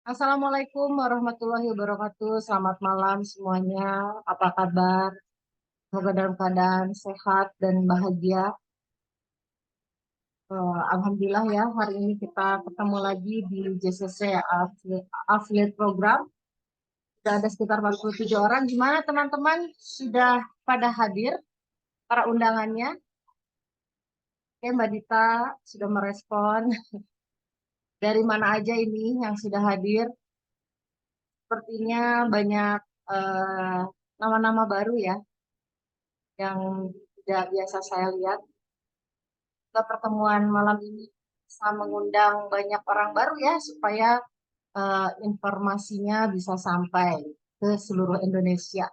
Assalamualaikum warahmatullahi wabarakatuh. Selamat malam semuanya. Apa kabar? Semoga dalam keadaan sehat dan bahagia. Alhamdulillah ya, hari ini kita ketemu lagi di JCC Affiliate Program. Sudah ada sekitar 47 orang. Gimana teman-teman? Sudah pada hadir para undangannya? Oke, Mbak Dita sudah merespon. Dari mana aja ini yang sudah hadir? Sepertinya banyak eh, nama-nama baru ya, yang tidak biasa saya lihat. Kita pertemuan malam ini bisa mengundang banyak orang baru ya, supaya informasinya bisa sampai ke seluruh Indonesia.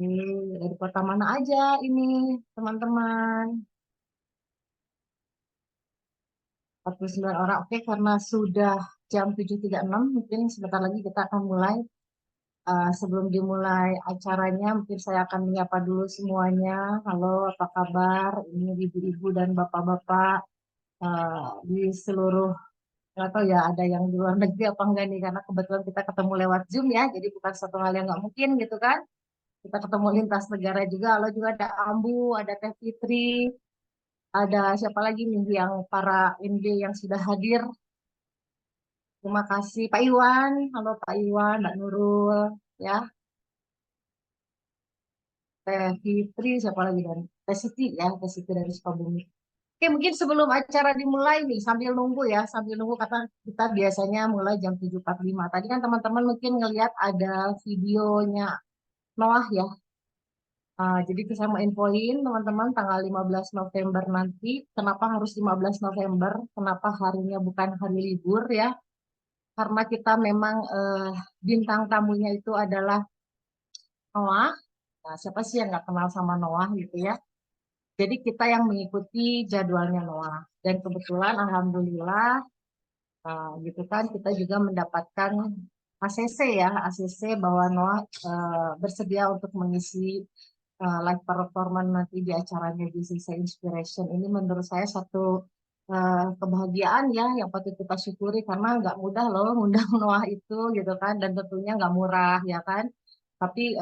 Ini dari kota mana aja ini, teman-teman? 49 orang. Oke, karena sudah jam 7.36, mungkin sebentar lagi kita akan mulai. Sebelum dimulai acaranya, mungkin saya akan menyapa dulu semuanya. Halo, apa kabar? Ini ibu-ibu dan bapak-bapak di seluruh, nggak tahu ya ada yang di luar negeri apa enggak nih, karena kebetulan kita ketemu lewat Zoom ya, jadi bukan satu hal yang nggak mungkin gitu kan. Kita ketemu lintas negara juga. Lalu juga ada Ambu, ada Teh Fitri, ada siapa lagi nih yang para ND yang sudah hadir. Terima kasih Pak Iwan. Halo Pak Iwan, Mbak Nurul, ya. Teh Fitri, siapa lagi, dan Teh Siti ya, Teh Siti dari Sukabumi. Oke, mungkin sebelum acara dimulai nih, sambil nunggu ya, sambil nunggu, kata kita biasanya mulai jam 7.45. Tadi kan teman-teman mungkin ngelihat ada videonya Noah ya. Jadi saya mau infoin teman-teman tanggal 15 November nanti, kenapa harus 15 November, kenapa harinya bukan hari libur ya, karena kita memang bintang tamunya itu adalah Noah. Nah, siapa sih yang nggak kenal sama Noah gitu ya. Jadi kita yang mengikuti jadwalnya Noah. Dan kebetulan Alhamdulillah gitu kan kita juga mendapatkan ACC ya, ACC bahwa Noah bersedia untuk mengisi live performance nanti di acaranya di Sisa Inspiration. Ini menurut saya satu kebahagiaan ya yang patut kita syukuri, karena nggak mudah loh ngundang Noah itu gitu kan, dan tentunya nggak murah ya kan. Tapi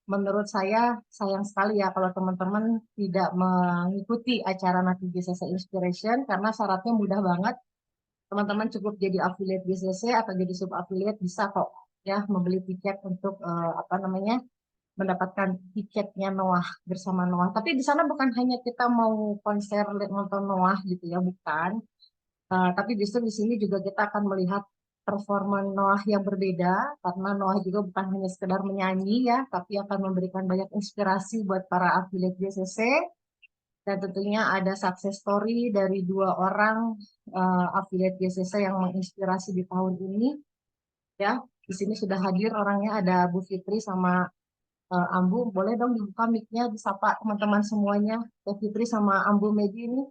menurut saya sayang sekali ya kalau teman-teman tidak mengikuti acara nanti di Sisa Inspiration, karena syaratnya mudah banget. Teman-teman cukup jadi affiliate BCC atau jadi sub affiliate, bisa kok ya membeli tiket untuk apa namanya, mendapatkan tiketnya Noah bersama Noah. Tapi di sana bukan hanya kita mau konser nonton Noah gitu ya, bukan. Tapi justru di sini juga kita akan melihat performa Noah yang berbeda, karena Noah juga bukan hanya sekedar menyanyi ya, tapi akan memberikan banyak inspirasi buat para affiliate BCC. Dan tentunya ada success story dari dua orang affiliate BCC yang menginspirasi di tahun ini ya. Di sini sudah hadir orangnya, ada Bu Fitri sama Ambu. Boleh dong dibuka mic-nya, disapa teman-teman semuanya. Teh Fitri sama Ambu Medi ini.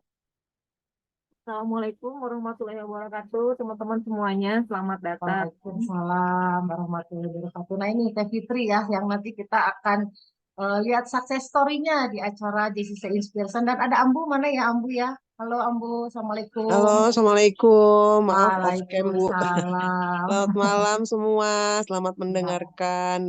Assalamualaikum warahmatullahi wabarakatuh, teman-teman semuanya. Selamat datang. Waalaikumsalam warahmatullahi wabarakatuh. Nah ini Teh Fitri ya, yang nanti kita akan lihat success story-nya di acara JCC Inspiration. Dan ada Ambu, mana ya Ambu ya? Halo Ambu, Halo, Assalamualaikum. Assalamualaikum. Maaf, off cam, Bu. Waalaikumsalam. Selamat malam semua. Selamat Ya, mendengarkan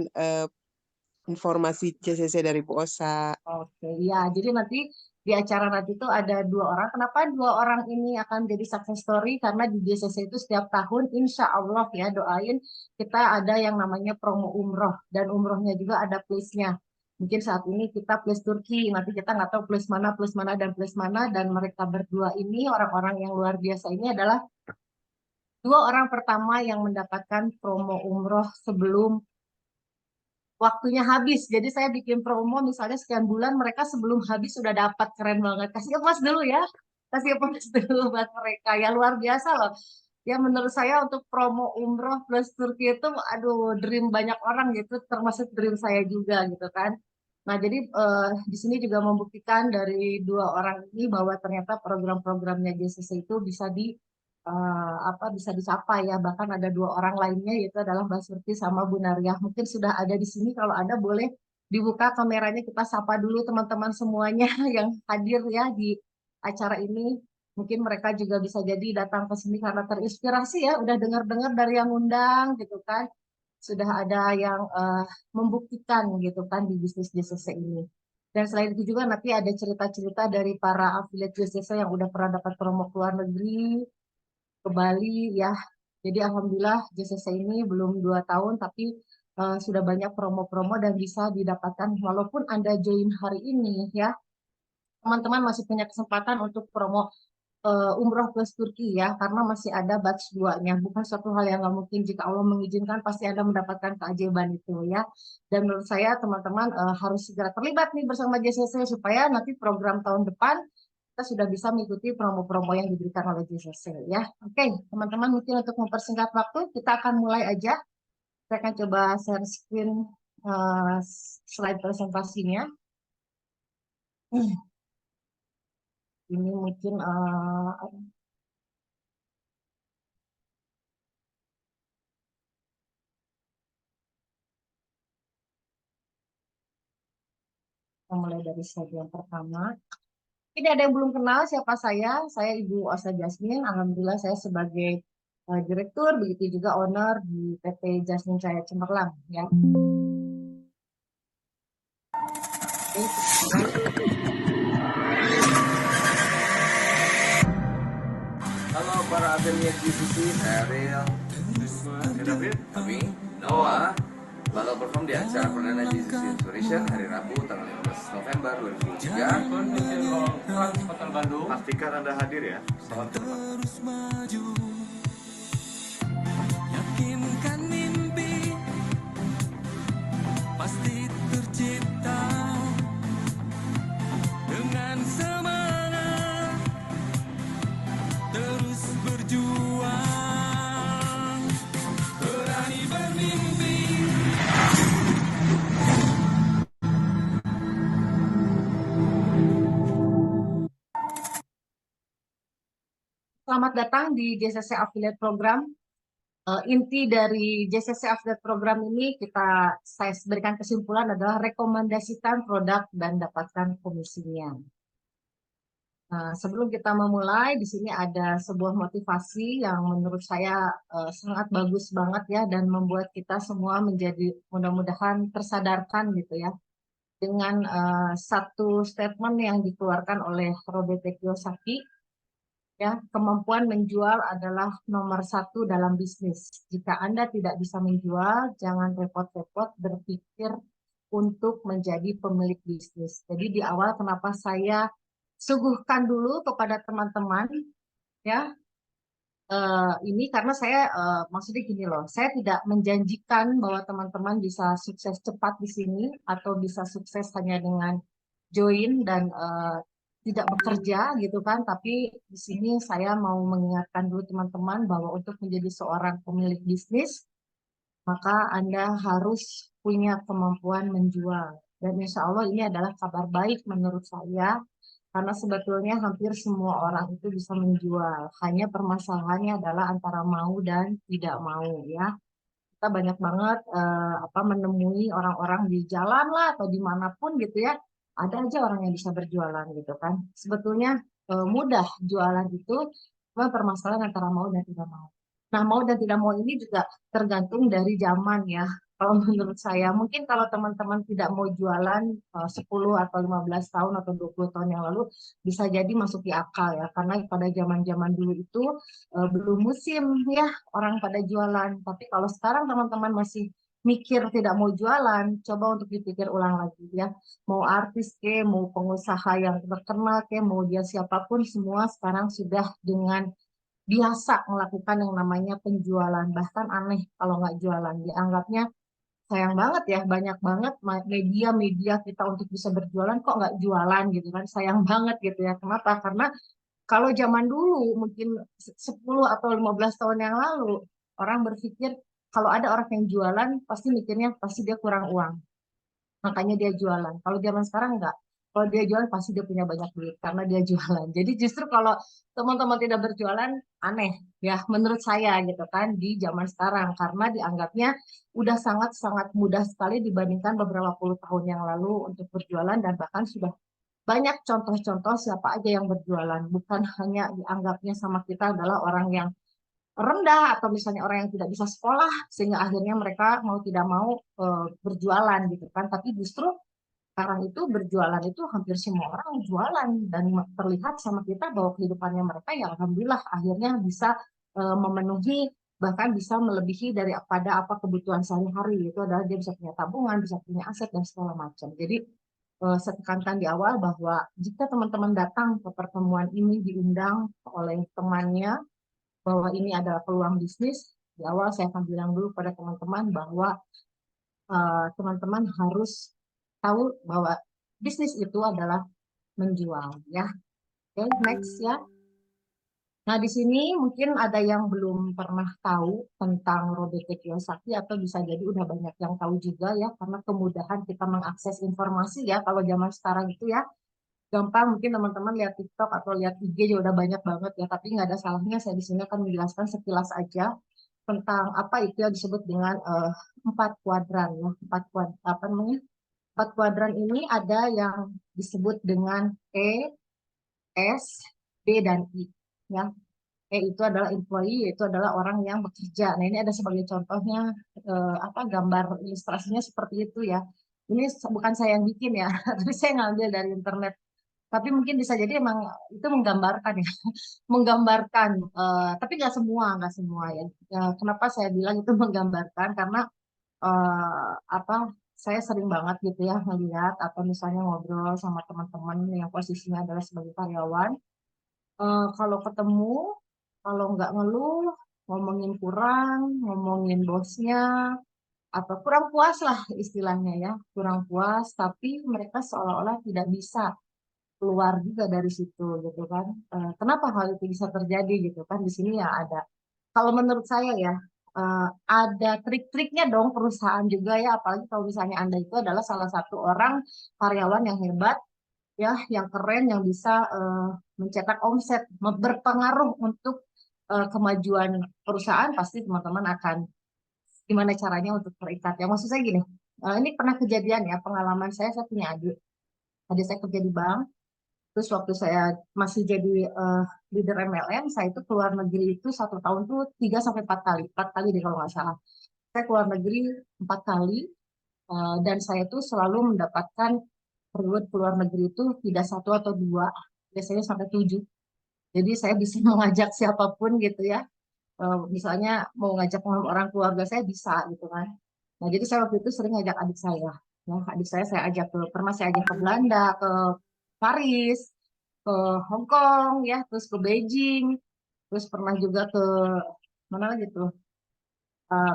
informasi CCC dari Bu Osa. oke, ya. Jadi nanti di acara nanti itu ada dua orang. Kenapa dua orang ini akan jadi success story? Karena di JCC itu setiap tahun, insya Allah ya, doain kita ada yang namanya promo umroh. Dan umrohnya juga ada place-nya. Mungkin saat ini kita place Turki, nanti kita nggak tahu place mana, dan place mana. Dan mereka berdua ini, orang-orang yang luar biasa ini adalah dua orang pertama yang mendapatkan promo umroh sebelum waktunya habis. Jadi saya bikin promo misalnya sekian bulan, mereka sebelum habis sudah dapat, keren banget. Kasih emas dulu ya. Kasih emas dulu buat mereka. Ya luar biasa loh. Ya menurut saya untuk promo umroh plus Turki itu, aduh, dream banyak orang gitu, termasuk dream saya juga gitu kan. Nah, jadi di sini juga membuktikan dari dua orang ini bahwa ternyata program-programnya JCC itu bisa apa, bisa dicapai ya. Bahkan ada dua orang lainnya, yaitu adalah Mbak Surti sama Bu Nariah. Mungkin sudah ada di sini. Kalau ada boleh dibuka kameranya, kita sapa dulu teman-teman semuanya yang hadir ya di acara ini. Mungkin mereka juga bisa jadi datang ke sini karena terinspirasi ya, udah dengar-dengar dari yang undang gitu kan. Sudah ada yang membuktikan gitu kan di bisnis JCC ini. Dan selain itu juga nanti ada cerita-cerita dari para affiliate JCC yang udah pernah dapat promo ke luar negeri, ke Bali ya. Jadi alhamdulillah JCC ini belum 2 tahun tapi sudah banyak promo-promo dan bisa didapatkan walaupun Anda join hari ini ya. Teman-teman masih punya kesempatan untuk promo umroh plus Turki ya, karena masih ada batch 2-nya. Bukan suatu hal yang nggak mungkin, jika Allah mengizinkan pasti Anda mendapatkan keajaiban itu ya. Dan menurut saya teman-teman harus segera terlibat nih bersama JCC supaya nanti program tahun depan kita sudah bisa mengikuti promo-promo yang diberikan oleh JCC ya. Oke, teman-teman, mungkin untuk mempersingkat waktu kita akan mulai aja. Saya akan coba share screen slide presentasinya. Ini mungkin kita mulai dari slide yang pertama. Ini ada yang belum kenal siapa saya. Saya Ibu Osa Jasmine. Alhamdulillah saya sebagai direktur, begitu juga owner di PT Jasmine Cahaya Cemerlang. Ya. Halo para affiliate GCC, saya Ariel, David, kami, Noah, bakal perform di acara perdana GCC Inspiration hari Rabu tanggal 15 November 2023. Kota Bandung. Pastikan Anda hadir ya. Salam terus maju. Yakinkan mimpi pasti tercipta dengan semangat terus berjuang, berani bermimpi. Selamat datang di JCC Affiliate Program. Inti dari JCC Affiliate Program ini saya berikan kesimpulan adalah rekomendasikan produk dan dapatkan komisinya. Nah, sebelum kita memulai, di sini ada sebuah motivasi yang menurut saya sangat bagus banget ya, dan membuat kita semua menjadi mudah-mudahan tersadarkan gitu ya, dengan satu statement yang dikeluarkan oleh Robert Kiyosaki. Ya, kemampuan menjual adalah nomor 1 dalam bisnis. Jika Anda tidak bisa menjual, jangan repot-repot berpikir untuk menjadi pemilik bisnis. Jadi di awal kenapa saya suguhkan dulu kepada teman-teman, ya, ini karena saya maksudnya gini loh, saya tidak menjanjikan bahwa teman-teman bisa sukses cepat di sini atau bisa sukses hanya dengan join dan tidak bekerja gitu kan, tapi di sini saya mau mengingatkan dulu teman-teman bahwa untuk menjadi seorang pemilik bisnis maka Anda harus punya kemampuan menjual, dan insya Allah ini adalah kabar baik menurut saya karena sebetulnya hampir semua orang itu bisa menjual, hanya permasalahannya adalah antara mau dan tidak mau ya. Kita banyak banget menemui orang-orang di jalan lah atau dimanapun gitu ya, ada aja orang yang bisa berjualan gitu kan. Sebetulnya mudah jualan itu, cuma permasalahan antara mau dan tidak mau. Nah, mau dan tidak mau ini juga tergantung dari zaman ya. Kalau menurut saya, mungkin kalau teman-teman tidak mau jualan 10 atau 15 tahun atau 20 tahun yang lalu, bisa jadi masuk di akal ya. Karena pada zaman-zaman dulu itu belum musim ya orang pada jualan. Tapi kalau sekarang teman-teman masih mikir tidak mau jualan, coba untuk dipikir ulang lagi ya. Mau artis ke, mau pengusaha yang terkenal ke, mau dia siapapun, semua sekarang sudah dengan biasa melakukan yang namanya penjualan. Bahkan aneh kalau nggak jualan. Dianggapnya sayang banget ya, banyak banget media-media kita untuk bisa berjualan kok nggak jualan gitu kan. Sayang banget gitu ya. Kenapa? Karena kalau zaman dulu mungkin 10 atau 15 tahun yang lalu, orang berpikir kalau ada orang yang jualan pasti mikirnya pasti dia kurang uang, makanya dia jualan. Kalau zaman sekarang enggak. Kalau dia jualan pasti dia punya banyak duit karena dia jualan. Jadi justru kalau teman-teman tidak berjualan, aneh ya menurut saya gitu kan di zaman sekarang, karena dianggapnya udah sangat-sangat mudah sekali dibandingkan beberapa puluh tahun yang lalu untuk berjualan, dan bahkan sudah banyak contoh-contoh siapa aja yang berjualan, bukan hanya dianggapnya sama kita adalah orang yang rendah atau misalnya orang yang tidak bisa sekolah sehingga akhirnya mereka mau tidak mau berjualan gitu kan. Tapi justru sekarang itu berjualan itu hampir semua orang jualan dan terlihat sama kita bahwa kehidupannya mereka ya alhamdulillah akhirnya bisa memenuhi bahkan bisa melebihi daripada apa kebutuhan sehari-hari, itu adalah dia bisa punya tabungan, bisa punya aset dan segala macam. Jadi saya tekankan di awal bahwa jika teman-teman datang ke pertemuan ini diundang oleh temannya bahwa ini adalah peluang bisnis, di awal saya akan bilang dulu pada teman-teman bahwa teman-teman harus tahu bahwa bisnis itu adalah menjual ya. Oke, next ya. Nah, di sini mungkin ada yang belum pernah tahu tentang Robert Kiyosaki atau bisa jadi udah banyak yang tahu juga ya karena kemudahan kita mengakses informasi ya kalau zaman sekarang itu ya. Gampang mungkin teman-teman lihat TikTok atau lihat IG juga udah banyak banget ya, tapi nggak ada salahnya saya di sini akan menjelaskan sekilas aja tentang apa itu yang disebut dengan 4 kuadran ya. Apa namanya? 4 kuadran ini ada yang disebut dengan E, S, D, dan I. Ya. E itu adalah employee, yaitu adalah orang yang bekerja. Nah, ini ada sebagai contohnya apa gambar ilustrasinya seperti itu ya. Ini bukan saya yang bikin ya, tapi saya ngambil dari internet. Tapi mungkin bisa jadi emang itu menggambarkan ya, menggambarkan. Tapi nggak semua ya. Kenapa saya bilang itu menggambarkan? Karena apa? Saya sering banget gitu ya melihat atau misalnya ngobrol sama teman-teman yang posisinya adalah sebagai karyawan. Kalau ketemu, kalau nggak ngeluh, ngomongin kurang, ngomongin bosnya, atau kurang puas lah istilahnya ya, kurang puas, tapi mereka seolah-olah tidak bisa keluar juga dari situ gitu kan. Kenapa hal itu bisa terjadi gitu kan? Di sini ya ada. Kalau menurut saya ya ada trik-triknya dong perusahaan juga ya. Apalagi kalau misalnya Anda itu adalah salah satu orang karyawan yang hebat ya, yang keren, yang bisa mencetak omset, berpengaruh untuk kemajuan perusahaan. Pasti teman-teman akan gimana caranya untuk terikat. Ya maksud saya gini. Ini pernah kejadian ya pengalaman saya punya adik saya kerja di bank. Terus waktu saya masih jadi leader MLM, saya itu keluar negeri itu 1 tahun tuh 3 sampai 4 kali, 4 kali deh kalau nggak salah. Saya keluar negeri 4 kali dan saya tuh selalu mendapatkan reward keluar negeri itu tidak satu atau dua, biasanya sampai 7. Jadi saya bisa mengajak siapapun gitu ya. Misalnya mau ngajak orang keluarga saya bisa gitu kan. Nah jadi saya waktu itu sering ngajak adik saya. Ya, adik saya ajak pernah saya ajak ke Belanda, ke Paris, ke Hong Kong ya, terus ke Beijing, terus pernah juga ke mana lagi tuh,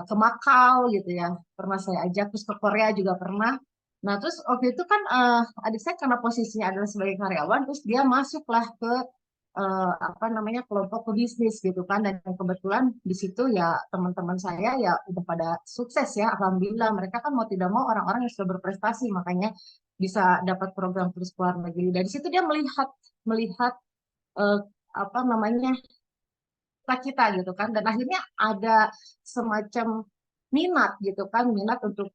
ke Makau gitu ya, pernah saya ajak, terus ke Korea juga pernah. Nah terus waktu itu kan adik saya karena posisinya adalah sebagai karyawan, terus dia masuklah ke apa namanya kelompok pebisnis gitu kan, dan kebetulan di situ ya teman-teman saya ya udah pada sukses ya, alhamdulillah mereka kan mau tidak mau orang-orang yang sudah berprestasi makanya bisa dapat program terus keluar negeri. Dari situ dia melihat melihat eh, apa namanya kita gitu kan, dan akhirnya ada semacam minat gitu kan, minat untuk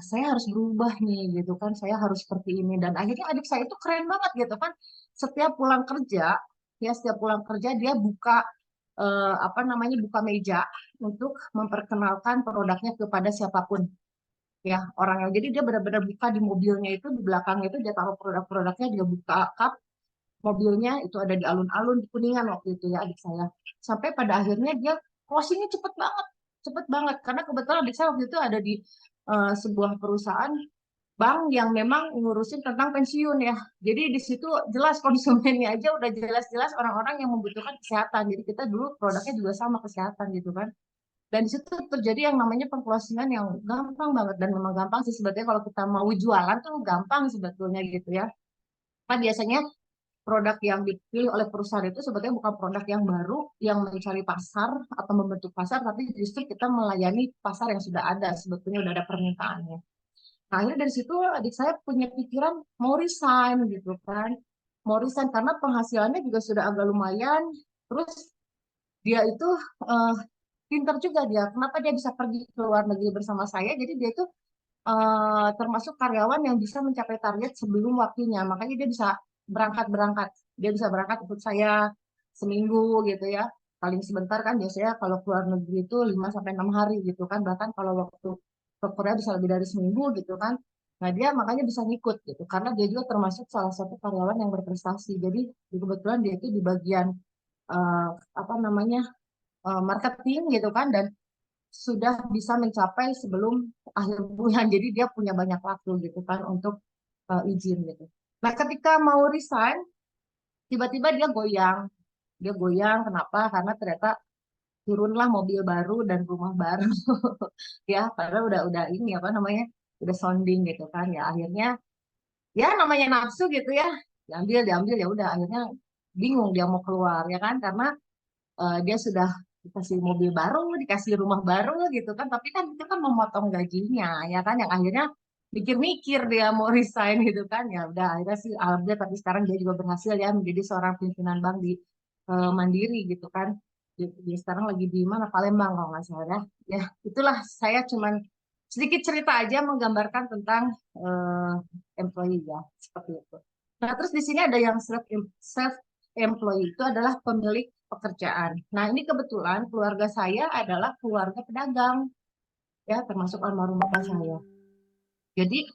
saya harus berubah nih gitu kan, saya harus seperti ini, dan akhirnya adik saya itu keren banget gitu kan, setiap pulang kerja ya setiap pulang kerja dia buka apa namanya buka meja untuk memperkenalkan produknya kepada siapapun ya orangnya. Jadi dia benar-benar buka di mobilnya itu, di belakangnya itu dia taruh produk-produknya, dia buka kap mobilnya itu ada di alun-alun di Kuningan waktu itu ya adik saya. Sampai pada akhirnya dia closingnya cepet banget karena kebetulan adik saya waktu itu ada di sebuah perusahaan bank yang memang ngurusin tentang pensiun ya. Jadi di situ jelas konsumennya aja udah jelas-jelas orang-orang yang membutuhkan kesehatan. Jadi kita dulu produknya juga sama kesehatan gitu kan. Dan di situ terjadi yang namanya pengclosingan yang gampang banget, dan memang gampang sih sebetulnya kalau kita mau jualan tuh gampang sebetulnya gitu ya. Kan biasanya produk yang dipilih oleh perusahaan itu sebetulnya bukan produk yang baru yang mencari pasar atau membentuk pasar, tapi justru kita melayani pasar yang sudah ada, sebetulnya udah ada permintaannya. Nah, akhirnya dari situ adik saya punya pikiran mau resign gitu kan, mau resign karena penghasilannya juga sudah agak lumayan, terus dia itu eh, pinter juga dia, kenapa dia bisa pergi ke luar negeri bersama saya, jadi dia itu termasuk karyawan yang bisa mencapai target sebelum waktunya, makanya dia bisa berangkat. Dia bisa berangkat ikut saya seminggu gitu ya. Paling sebentar kan biasanya kalau keluar negeri itu 5 sampai 6 hari gitu kan. Bahkan kalau waktu ke Korea bisa lebih dari seminggu gitu kan. Nah, dia makanya bisa ngikut gitu karena dia juga termasuk salah satu karyawan yang berprestasi. Jadi kebetulan dia itu di bagian eh, apa namanya marketing gitu kan dan sudah bisa mencapai sebelum akhir bulan. Jadi dia punya banyak waktu gitu kan untuk izin gitu. Nah, ketika mau resign, tiba-tiba dia goyang. Dia goyang, kenapa? Karena ternyata turunlah mobil baru dan rumah baru. Ya, padahal udah ini apa namanya? Udah sounding gitu kan. Ya akhirnya ya namanya nafsu gitu ya. Diambil ya udah akhirnya bingung dia mau keluar ya kan karena dia sudah dikasih mobil baru, dikasih rumah baru gitu kan. Tapi kan itu kan memotong gajinya ya kan yang akhirnya mikir-mikir dia mau resign gitu kan. Ya udah akhirnya sih alhamdulillah tapi sekarang dia juga berhasil ya menjadi seorang pimpinan bank di Mandiri gitu kan. Dia sekarang lagi di mana? Palembang kalau nggak salah ya. Ya, itulah saya cuman sedikit cerita aja menggambarkan tentang eh, employee ya, seperti itu. Nah, terus di sini ada yang self employee itu adalah pemilik pekerjaan. Nah, ini kebetulan keluarga saya adalah keluarga pedagang, ya, termasuk almarhum bapak saya. Jadi,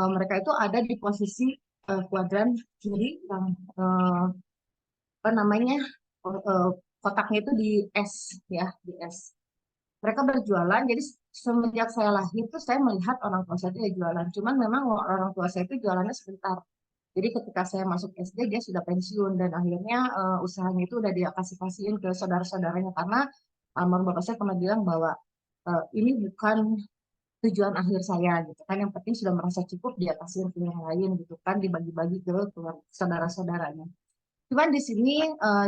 mereka itu ada di posisi kuadran kiri yang eh, apa namanya eh, kotaknya itu di S, ya, di S. Mereka berjualan, jadi semenjak saya lahir tuh saya melihat orang tua saya itu ya jualan. Cuman memang orang tua saya itu jualannya sebentar. Jadi ketika saya masuk SD dia sudah pensiun dan akhirnya usahanya itu udah dia kasih-kasihin ke saudara-saudaranya karena almarhum bapak saya pernah bilang bahwa ini bukan tujuan akhir saya gitu kan yang penting sudah merasa cukup dia kasih ke yang lain gitu kan dibagi-bagi ke saudara-saudaranya. Cuman di sini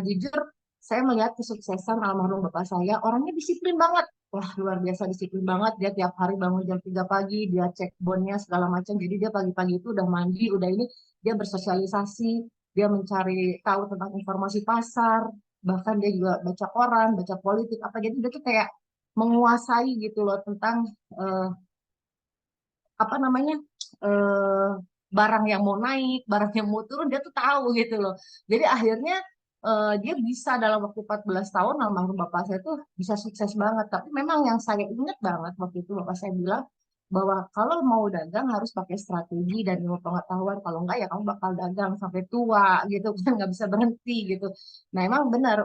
jujur saya melihat kesuksesan almarhum bapak saya orangnya disiplin banget. Wah, luar biasa disiplin banget. Dia tiap hari bangun jam 3 pagi, dia cek bonnya segala macam. Jadi dia pagi-pagi itu udah mandi, udah ini, dia bersosialisasi, dia mencari tahu tentang informasi pasar, bahkan dia juga baca koran, baca politik apa. Jadi dia tuh kayak menguasai gitu loh tentang eh, apa namanya eh, barang yang mau naik, barang yang mau turun dia tuh tahu gitu loh. Jadi akhirnya dia bisa dalam waktu 14 tahun almarhum bapak saya tuh bisa sukses banget. Tapi memang yang saya ingat banget waktu itu bapak saya bilang bahwa kalau mau dagang harus pakai strategi dan ilmu pengetahuan. Kalau enggak ya kamu bakal dagang sampai tua gitu kan nggak bisa berhenti gitu. Nah emang benar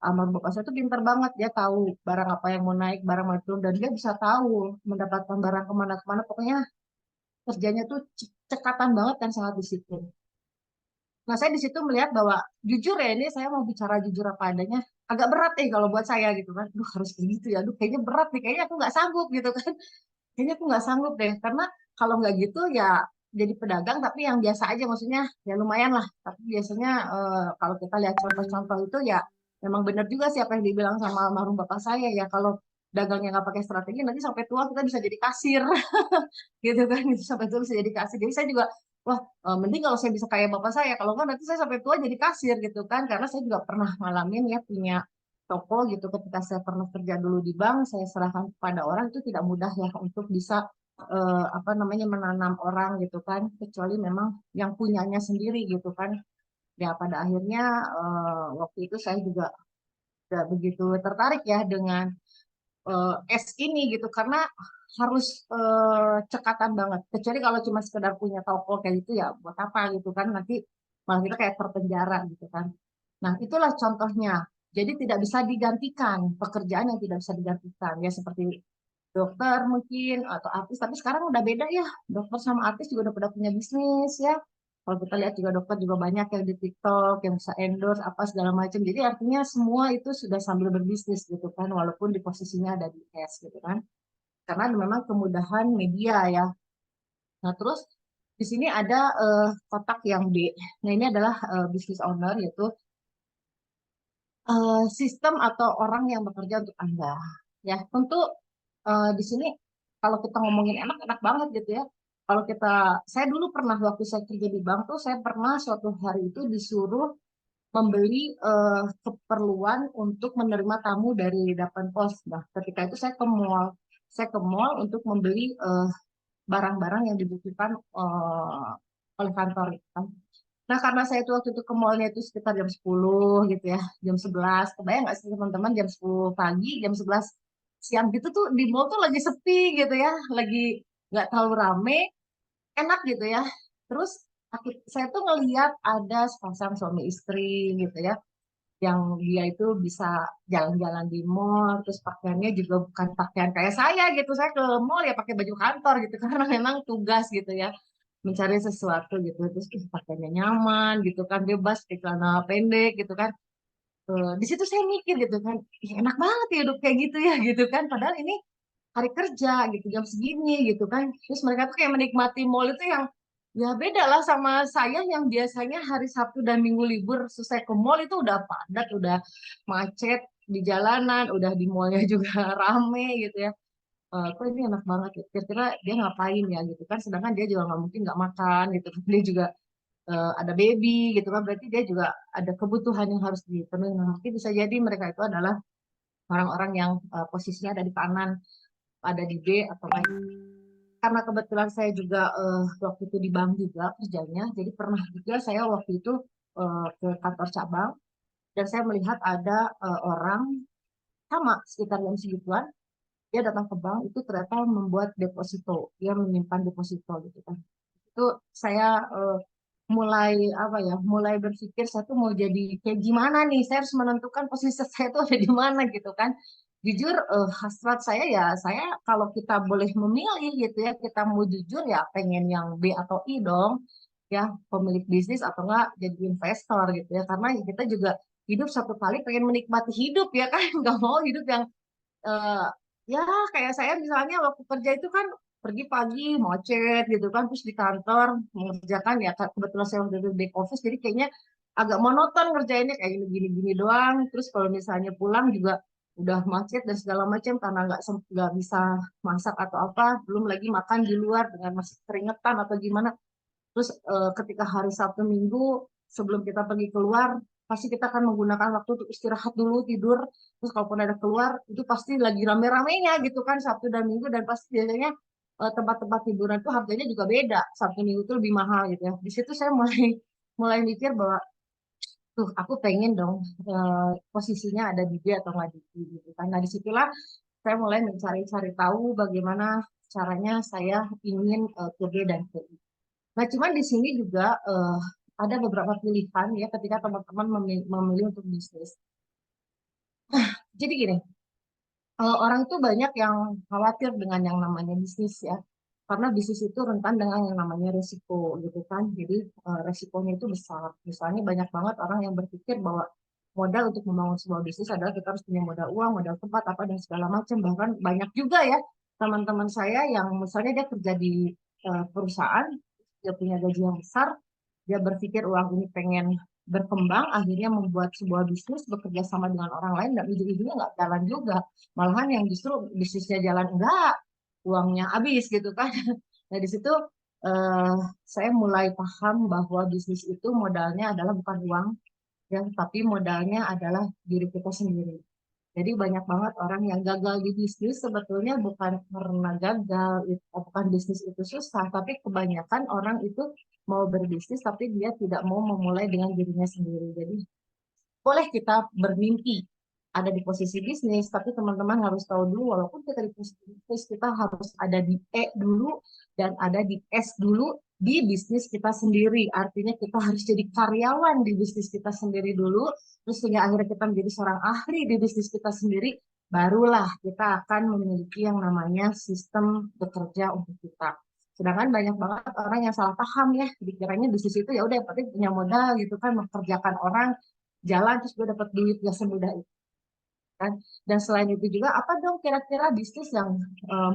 almarhum bapak saya tuh pintar banget dia tahu barang apa yang mau naik barang mau turun dan dia bisa tahu mendapatkan barang kemana-kemana pokoknya kerjanya tuh cekatan banget dan sangat disiplin. Nah, saya di situ melihat bahwa jujur ya ini saya mau bicara jujur apa adanya, agak berat kalau buat saya gitu kan. Duh, harus kayak gitu ya. Duh, kayaknya berat nih. Kayaknya aku nggak sanggup gitu kan. Kayaknya aku nggak sanggup deh. Karena kalau nggak gitu ya jadi pedagang tapi yang biasa aja maksudnya ya lumayan lah. Tapi biasanya kalau kita lihat contoh-contoh itu ya memang benar juga sih apa yang dibilang sama almarhum bapak saya ya kalau dagangnya nggak pakai strategi nanti sampai tua kita bisa jadi kasir gitu kan itu sampai tua bisa jadi kasir jadi saya juga wah mending kalau saya bisa kayak bapak saya kalau nggak nanti saya sampai tua jadi kasir gitu kan karena saya juga pernah ngalamin ya punya toko gitu ketika saya pernah kerja dulu di bank saya serahkan kepada orang itu tidak mudah ya untuk bisa apa namanya menanam orang gitu kan kecuali memang yang punyanya sendiri gitu kan ya pada akhirnya waktu itu saya juga tidak begitu tertarik ya dengan es ini gitu karena harus cekatan banget. Kecuali kalau cuma sekedar punya toko kayak gitu ya buat apa gitu kan nanti malah kita kayak terpenjara gitu kan. Nah, itulah contohnya. Jadi tidak bisa digantikan pekerjaan yang tidak bisa digantikan ya seperti dokter mungkin atau artis tapi sekarang udah beda ya dokter sama artis juga udah pada punya bisnis ya kalau kita lihat juga dokter juga banyak yang di TikTok yang bisa endorse apa segala macam jadi artinya semua itu sudah sambil berbisnis gitu kan walaupun di posisinya ada di S gitu kan karena memang kemudahan media ya nah terus di sini ada kotak yang B nah ini adalah business owner yaitu sistem atau orang yang bekerja untuk Anda ya tentu di sini kalau kita ngomongin enak enak banget gitu ya. Kalau kita saya dulu pernah waktu saya kerja di bank tuh saya pernah suatu hari itu disuruh membeli keperluan untuk menerima tamu dari Dapan Pos. Nah, ketika itu saya ke mall. Saya ke mall untuk membeli barang-barang yang dibutuhkan oleh kantor. Kan. Nah, karena saya tuh waktu itu ke mallnya itu sekitar jam 10 gitu ya, jam 11. Kebayang nggak sih teman-teman jam 10 pagi, jam 11 siang gitu tuh di mall tuh lagi sepi gitu ya, lagi nggak terlalu rame, enak gitu ya. Terus saya tuh ngelihat ada sepasang suami istri gitu ya, yang dia itu bisa jalan-jalan di mall, terus pakaiannya juga bukan pakaian kayak saya gitu. Saya ke mall ya pakai baju kantor gitu karena memang tugas gitu ya, mencari sesuatu gitu. Terus pakaiannya nyaman gitu kan, bebas pakai celana pendek gitu kan. Di situ saya mikir gitu kan, "Ih, enak banget ya hidup kayak gitu ya gitu kan. Padahal ini hari kerja gitu jam segini gitu kan." Terus mereka tuh kayak menikmati mall itu yang ya beda lah sama saya yang biasanya hari Sabtu dan Minggu libur selesai ke mall itu udah padat, udah macet di jalanan, udah di mallnya juga rame gitu ya. Kok ini enak banget ya. Kira-kira dia ngapain ya gitu kan. Sedangkan dia juga nggak mungkin nggak makan gitu kan. Dia juga ada baby gitu kan. Berarti dia juga ada kebutuhan yang harus dipenuhi. Nah, mungkin bisa jadi mereka itu adalah orang-orang yang posisinya ada di kanan, ada di B atau lain. Karena kebetulan saya juga waktu itu di bank juga kerjanya, jadi pernah juga saya waktu itu ke kantor cabang dan saya melihat ada orang sama sekitar jam segituan, dia datang ke bank itu ternyata membuat deposito, dia menyimpan deposito gitu kan. Itu saya mulai apa ya, mulai berpikir saya tuh mau jadi kayak gimana nih, saya harus menentukan posisi saya tuh ada di mana gitu kan. Jujur hasrat saya ya, saya kalau kita boleh memilih gitu ya, kita mau jujur ya pengen yang B atau I dong, ya pemilik bisnis atau enggak jadi investor gitu ya, karena ya kita juga hidup satu kali pengen menikmati hidup ya kan, nggak mau hidup yang eh, ya kayak saya misalnya waktu kerja itu kan pergi pagi macet gitu kan, terus di kantor mengerjakan ya kebetulan saya udah di back office jadi kayaknya agak monoton ngerjainnya kayak gini-gini doang. Terus kalau misalnya pulang juga udah macet dan segala macam karena nggak bisa masak atau apa, belum lagi makan di luar dengan masih keringetan atau gimana. Terus ketika hari Sabtu Minggu sebelum kita pergi keluar, pasti kita akan menggunakan waktu untuk istirahat dulu, tidur. Terus kalaupun ada keluar, itu pasti lagi rame-ramenya gitu kan Sabtu dan Minggu dan pasti biasanya tempat-tempat hiburan itu harganya juga beda. Sabtu Minggu itu lebih mahal gitu ya. Di situ saya mulai mulai mikir bahwa tuh aku pengen dong posisinya ada di dia atau nggak di dia gitu kan. Nah disitulah saya mulai mencari-cari tahu bagaimana caranya saya ingin ke B dan ke I. Nah, cuman di sini juga ada beberapa pilihan ya ketika teman-teman memilih untuk bisnis. Jadi gini, orang itu banyak yang khawatir dengan yang namanya bisnis ya, karena bisnis itu rentan dengan yang namanya resiko gitu kan. Jadi resikonya itu besar. Misalnya banyak banget orang yang berpikir bahwa modal untuk membangun sebuah bisnis adalah kita harus punya modal uang, modal tempat apa dan segala macam. Bahkan banyak juga ya teman-teman saya yang misalnya dia kerja di perusahaan, dia punya gaji yang besar, dia berpikir uang ini pengen berkembang, akhirnya membuat sebuah bisnis bekerja sama dengan orang lain dan ujung-ujungnya nggak jalan juga. Malahan yang justru bisnisnya jalan enggak, uangnya habis gitu kan. Nah di situ eh, saya mulai paham bahwa bisnis itu modalnya adalah bukan uang, ya, tapi modalnya adalah diri kita sendiri. Jadi banyak banget orang yang gagal di bisnis sebetulnya bukan karena gagal, bukan bisnis itu susah, tapi kebanyakan orang itu mau berbisnis tapi dia tidak mau memulai dengan dirinya sendiri. Jadi boleh kita bermimpi ada di posisi bisnis, tapi teman-teman harus tahu dulu walaupun kita di posisi bisnis, kita harus ada di E dulu dan ada di S dulu di bisnis kita sendiri. Artinya kita harus jadi karyawan di bisnis kita sendiri dulu, terus sehingga akhirnya kita menjadi seorang ahli di bisnis kita sendiri, barulah kita akan memiliki yang namanya sistem bekerja untuk kita. Sedangkan banyak banget orang yang salah paham ya, dikiranya bisnis itu ya udah yang penting punya modal gitu kan, mengerjakan orang jalan terus gue dapat duit gak semudah itu kan. Dan selain itu juga apa dong kira-kira bisnis yang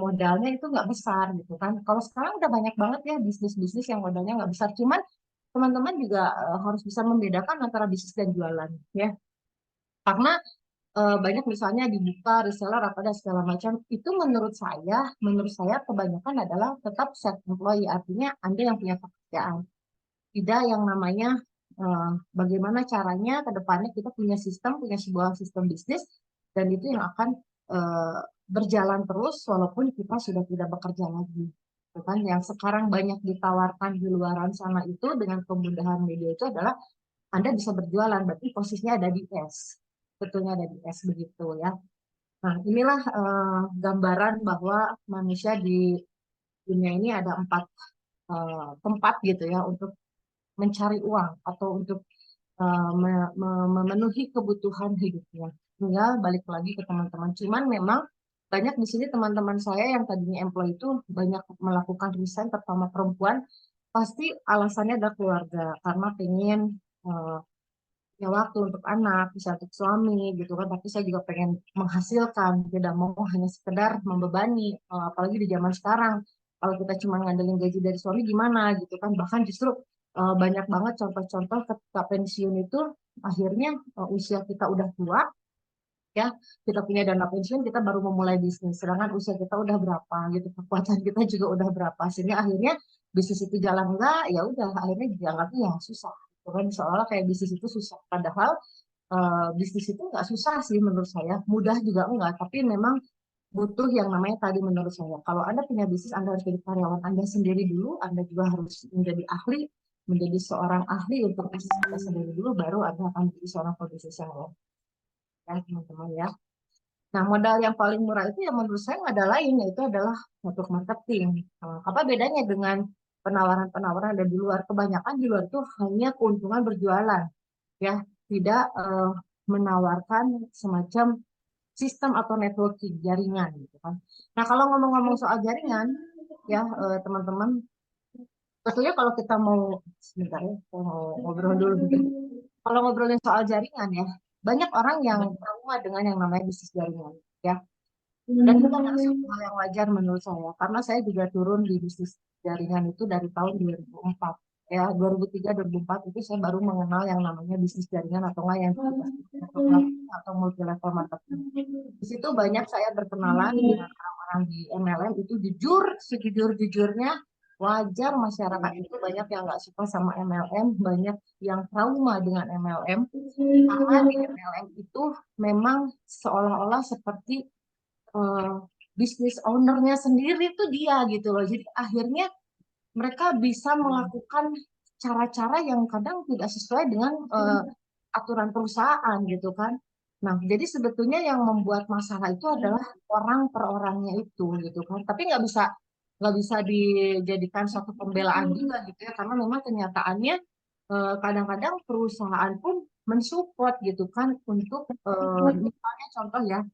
modalnya itu nggak besar gitu kan. Kalau sekarang udah banyak banget ya bisnis-bisnis yang modalnya nggak besar, cuman teman-teman juga harus bisa membedakan antara bisnis dan jualan ya, karena banyak misalnya dibuka reseller apa dan segala macam itu menurut saya kebanyakan adalah tetap self employee, artinya Anda yang punya pekerjaan, tidak yang namanya bagaimana caranya ke depannya kita punya sebuah sistem bisnis dan itu yang akan berjalan terus walaupun kita sudah tidak bekerja lagi. gitu kan. Yang sekarang banyak ditawarkan di luaran sana itu dengan kemudahan media itu adalah Anda bisa berjualan, berarti posisinya ada di S, betulnya ada di S begitu ya. Nah, inilah gambaran bahwa manusia di dunia ini ada 4 tempat gitu ya untuk mencari uang atau untuk memenuhi kebutuhan hidupnya. Tinggal balik lagi ke teman-teman. Cuman memang banyak di sini teman-teman saya yang tadinya employee itu banyak melakukan resign, terutama perempuan, pasti alasannya adalah keluarga karena pengen eh, punya waktu untuk anak, bisa untuk suami gitu kan. Tapi saya juga pengen menghasilkan, tidak mau hanya sekedar membebani, apalagi di zaman sekarang. Kalau kita cuma ngandelin gaji dari suami gimana gitu kan. Bahkan justru banyak banget contoh-contoh ketika pensiun itu akhirnya usia kita udah tua ya, kita punya dana pensiun, kita baru memulai bisnis. Sedangkan usia kita udah berapa gitu, kekuatan kita juga udah berapa. Sehingga akhirnya bisnis itu jalan enggak, ya udah akhirnya dianggapnya ya susah. Gitu kan, seolah kayak bisnis itu susah. Padahal bisnis itu nggak susah sih menurut saya. Mudah juga enggak, tapi memang butuh yang namanya tadi menurut saya. Kalau Anda punya bisnis, Anda harus jadi karyawan Anda sendiri dulu, Anda juga harus menjadi ahli, menjadi seorang ahli untuk bisnis Anda sendiri dulu, baru Anda akan menjadi seorang pebisnis yang lain. Ya, teman-teman ya. Nah, modal yang paling murah itu yang menurut saya nggak ada lain, yaitu adalah untuk marketing. Apa bedanya dengan penawaran-penawaran ada di luar? Kebanyakan di luar itu hanya keuntungan berjualan, ya, tidak menawarkan semacam sistem atau networking jaringan, gitu kan. Nah, kalau ngomong-ngomong soal jaringan, ya teman-teman, sebetulnya kalau kita mau sebentar ya, saya mau ngobrol dulu. Kalau ngobrolin soal jaringan ya, banyak orang yang trauma dengan yang namanya bisnis jaringan, ya. Dan itu adalah suatu hal yang wajar menurut saya, karena saya juga turun di bisnis jaringan itu dari tahun 2004. Ya, 2003, 2004 itu saya baru mengenal yang namanya bisnis jaringan atau enggak yang disebut network marketing atau multi level marketing. Di situ banyak saya berkenalan dengan orang-orang di MLM itu jujur, sejujur-jujurnya wajar masyarakat itu banyak yang nggak suka sama MLM, banyak yang trauma dengan MLM, karena di MLM itu memang seolah-olah seperti eh, bisnis ownernya sendiri tuh dia gitu loh. Jadi akhirnya mereka bisa melakukan cara-cara yang kadang tidak sesuai dengan aturan perusahaan gitu kan. Nah, jadi sebetulnya yang membuat masalah itu adalah orang per orangnya itu gitu kan. Tapi nggak bisa dijadikan satu pembelaan juga gitu ya, karena memang kenyataannya kadang-kadang perusahaan pun mensupport gitu kan untuk misalnya contoh ya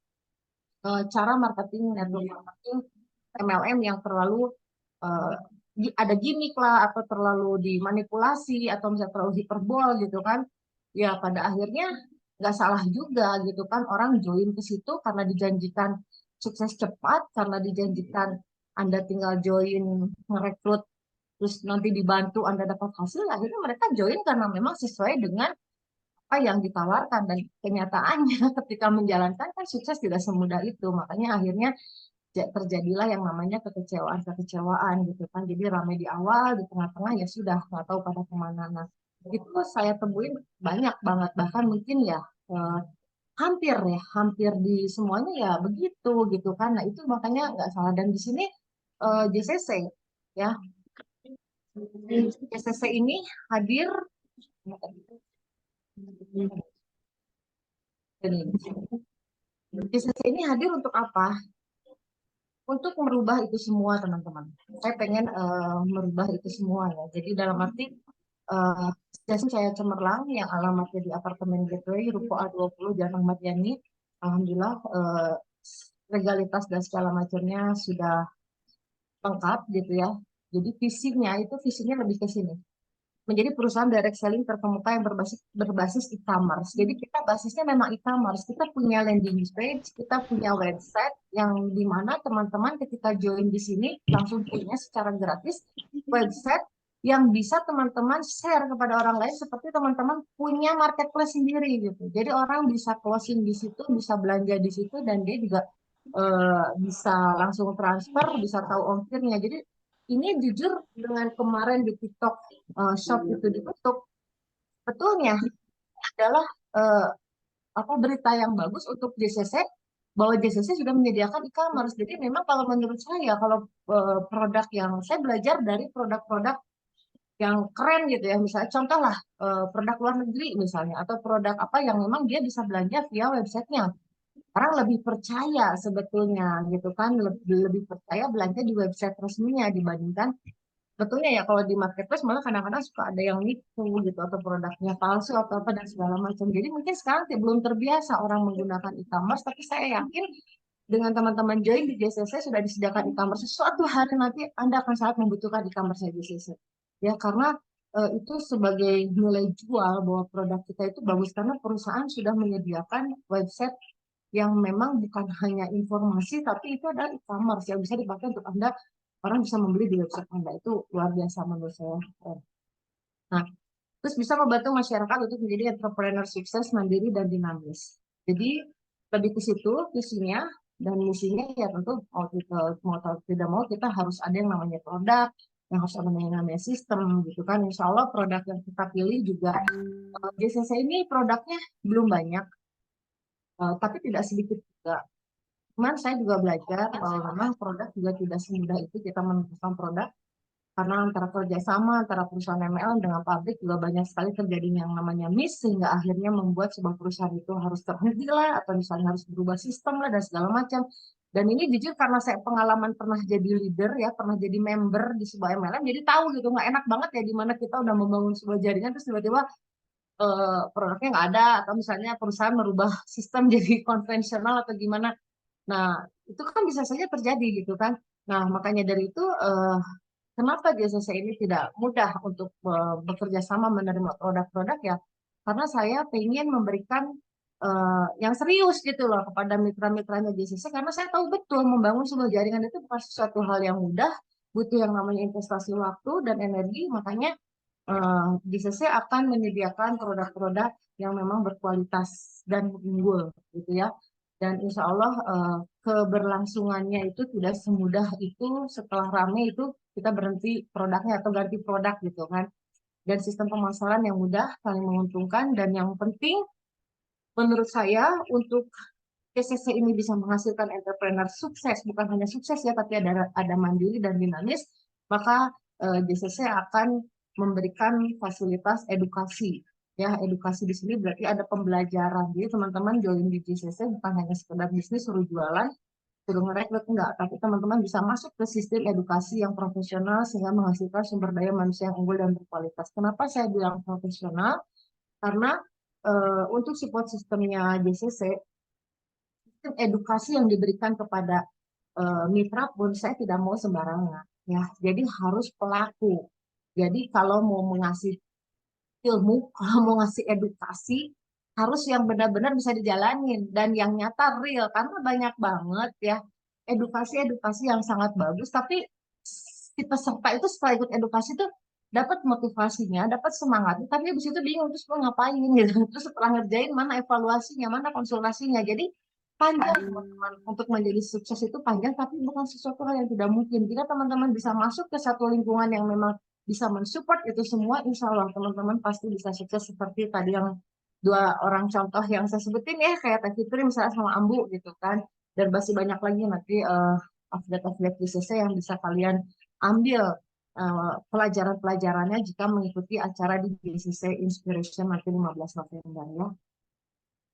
cara marketing network marketing MLM yang terlalu eh, ada gimmick lah atau terlalu dimanipulasi atau misalnya terlalu hiperbol gitu kan, ya pada akhirnya nggak salah juga gitu kan orang join ke situ karena dijanjikan sukses cepat, karena dijanjikan Anda tinggal join merekrut terus nanti dibantu Anda dapat hasil, akhirnya mereka join karena memang sesuai dengan apa yang ditawarkan, dan kenyataannya ketika menjalankan kan sukses tidak semudah itu, makanya akhirnya terjadilah yang namanya kekecewaan-kekecewaan gitu kan. Jadi ramai di awal, di tengah-tengah ya sudah nggak tahu pada kemana. Nah, itu saya temuin banyak banget, bahkan mungkin ya eh, hampir di semuanya ya begitu gitu kan. Nah, itu makanya nggak salah, dan di sini JCC ya, JCC ini hadir JCC ini hadir untuk apa? Untuk merubah itu semua, teman-teman. Saya pengen merubah itu semua ya. Jadi dalam arti eh Jasin saya Cemerlang yang alamatnya di apartemen Gateway, Ruko A20, Jalan Ahmad Yani. Alhamdulillah legalitas dan segala macamnya sudah lengkap gitu ya. Jadi visinya lebih ke sini, menjadi perusahaan direct selling terkemuka yang berbasis e-commerce. Jadi kita basisnya memang e-commerce. Kita punya landing page, kita punya website yang dimana teman-teman ketika join di sini langsung punya secara gratis website yang bisa teman-teman share kepada orang lain seperti teman-teman punya marketplace sendiri gitu. Jadi orang bisa closing di situ, bisa belanja di situ, dan dia juga bisa langsung transfer, bisa tahu ongkirnya. Jadi ini jujur dengan kemarin di TikTok shop itu ditutup, betulnya adalah eh, apa berita yang bagus untuk JCC bahwa JCC sudah menyediakan e-commerce. Jadi memang kalau menurut saya, kalau produk yang saya belajar dari produk-produk yang keren gitu ya, misalnya contoh lah produk luar negeri misalnya, atau produk apa yang memang dia bisa belanja via websitenya. Orang lebih percaya sebetulnya gitu kan, lebih percaya belanja di website resminya dibandingkan betulnya ya kalau di marketplace malah kadang-kadang suka ada yang nipu gitu atau produknya palsu atau apa dan segala macam. Jadi mungkin sekarang belum terbiasa orang menggunakan e-commerce, tapi saya yakin dengan teman-teman join di JCC sudah disediakan e-commerce. Suatu hari nanti Anda akan sangat membutuhkan e-commerce JCC. Ya, karena itu sebagai nilai jual bahwa produk kita itu bagus karena perusahaan sudah menyediakan website yang memang bukan hanya informasi tapi itu adalah e-commerce yang bisa dipakai untuk Anda, orang bisa membeli di website Anda. Itu luar biasa menurut saya. Nah, terus bisa membantu masyarakat untuk menjadi entrepreneur sukses, mandiri, dan dinamis. Jadi lebih ke situ visinya dan misinya ya tentu mau kita mau tidak mau kita harus ada yang namanya produk, yang harus ada yang namanya sistem gitu kan. Insya Allah produk yang kita pilih juga JCC ini produknya belum banyak, tapi tidak sedikit juga. Cuman saya juga belajar bahwa memang produk juga tidak semudah itu kita menentukan produk karena antara kerjasama antara perusahaan MLM dengan pabrik juga banyak sekali terjadi yang namanya miss sehingga akhirnya membuat sebuah perusahaan itu harus terhenti lah atau misalnya harus berubah sistem lah dan segala macam. Dan ini jujur karena saya pengalaman pernah jadi leader ya, pernah jadi member di sebuah MLM, jadi tahu gitu nggak enak banget ya di mana kita udah membangun sebuah jaringan terus tiba-tiba produknya nggak ada atau misalnya perusahaan merubah sistem jadi konvensional atau gimana. Nah, itu kan bisa saja terjadi gitu kan. Nah, makanya dari itu kenapa JCC ini tidak mudah untuk bekerja sama menerima produk-produk ya? Karena saya ingin memberikan yang serius gitu loh kepada mitra-mitranya JCC karena saya tahu betul membangun sebuah jaringan itu bukan sesuatu hal yang mudah, butuh yang namanya investasi waktu dan energi, makanya JCC akan menyediakan produk-produk yang memang berkualitas dan unggul gitu ya. Dan insya Allah keberlangsungannya itu tidak semudah itu setelah rame itu kita berhenti produknya atau ganti produk gitu kan. Dan sistem pemasaran yang mudah, saling menguntungkan, dan yang penting menurut saya untuk JCC ini bisa menghasilkan entrepreneur sukses, bukan hanya sukses ya, tapi ada mandiri dan dinamis, maka JCC akan memberikan fasilitas edukasi. Ya, edukasi di sini berarti ada pembelajaran. Jadi teman-teman join di JCC bukan hanya sekedar bisnis, suruh jualan, suruh ngerekrut, enggak. Tapi teman-teman bisa masuk ke sistem edukasi yang profesional sehingga menghasilkan sumber daya manusia yang unggul dan berkualitas. Kenapa saya bilang profesional? Karena untuk support sistemnya JCC, sistem edukasi yang diberikan kepada mitra pun saya tidak mau sembarangan ya. Jadi harus pelaku. Jadi kalau mau mengasih ilmu, kalau mau ngasih edukasi harus yang benar-benar bisa dijalanin dan yang nyata real karena banyak banget ya edukasi-edukasi yang sangat bagus tapi si peserta itu setelah ikut edukasi tuh dapat motivasinya, dapat semangatnya, tapi habis itu bingung terus mau ngapain gitu. Terus setelah ngerjain mana evaluasinya, mana konsultasinya. Jadi panjang teman-teman untuk menjadi sukses itu panjang tapi bukan sesuatu hal yang tidak mungkin. Jika teman-teman bisa masuk ke satu lingkungan yang memang bisa mensupport itu semua, insya Allah teman-teman pasti bisa sukses seperti tadi yang dua orang contoh yang saya sebutin ya, kayak Teh Fitri misalnya sama Ambu gitu kan. Dan masih banyak lagi nanti affiliate-affiliate JCC yang bisa kalian ambil pelajaran-pelajarannya jika mengikuti acara di JCC Inspiration nanti 15 November ya.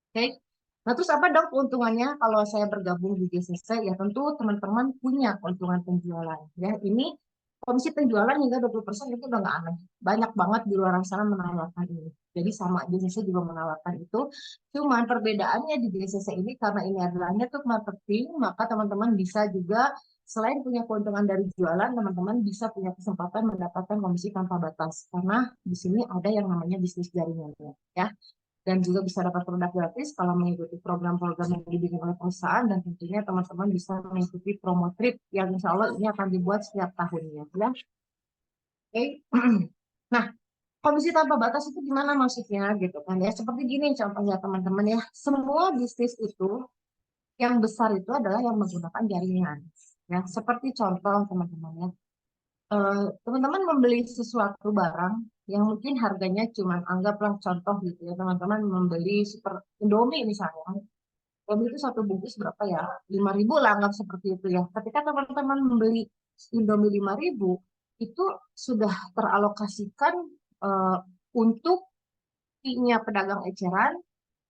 Oke. Nah, terus apa dong keuntungannya kalau saya bergabung di JCC? Ya tentu teman-teman punya keuntungan penjualan. Ya, ini komisi penjualan hingga 20% itu udah nggak aneh. Banyak banget di luar sana menawarkan ini. Jadi sama JCC juga menawarkan itu. Cuman perbedaannya di JCC ini karena ini adalah network marketing, maka teman-teman bisa juga selain punya keuntungan dari jualan, teman-teman bisa punya kesempatan mendapatkan komisi tanpa batas. Karena di sini ada yang namanya bisnis jaringannya, ya. Dan juga bisa dapat produk gratis kalau mengikuti program-program yang dibikin oleh perusahaan dan tentunya teman-teman bisa mengikuti promo trip yang insya Allah ini akan dibuat setiap tahunnya ya. Oke. Nah, komisi tanpa batas itu gimana maksudnya gitu kan ya, seperti gini contohnya teman-teman ya, semua bisnis itu yang besar itu adalah yang menggunakan jaringan ya, seperti contoh teman-teman ya, teman-teman membeli sesuatu barang yang mungkin harganya cuma anggaplah contoh gitu ya, teman-teman membeli super Indomie misalnya, Indomie itu satu bungkus berapa ya? 5.000 lah, anggap seperti itu ya. Ketika teman-teman membeli Indomie 5.000, itu sudah teralokasikan eh, untuk fee-nya pedagang eceran,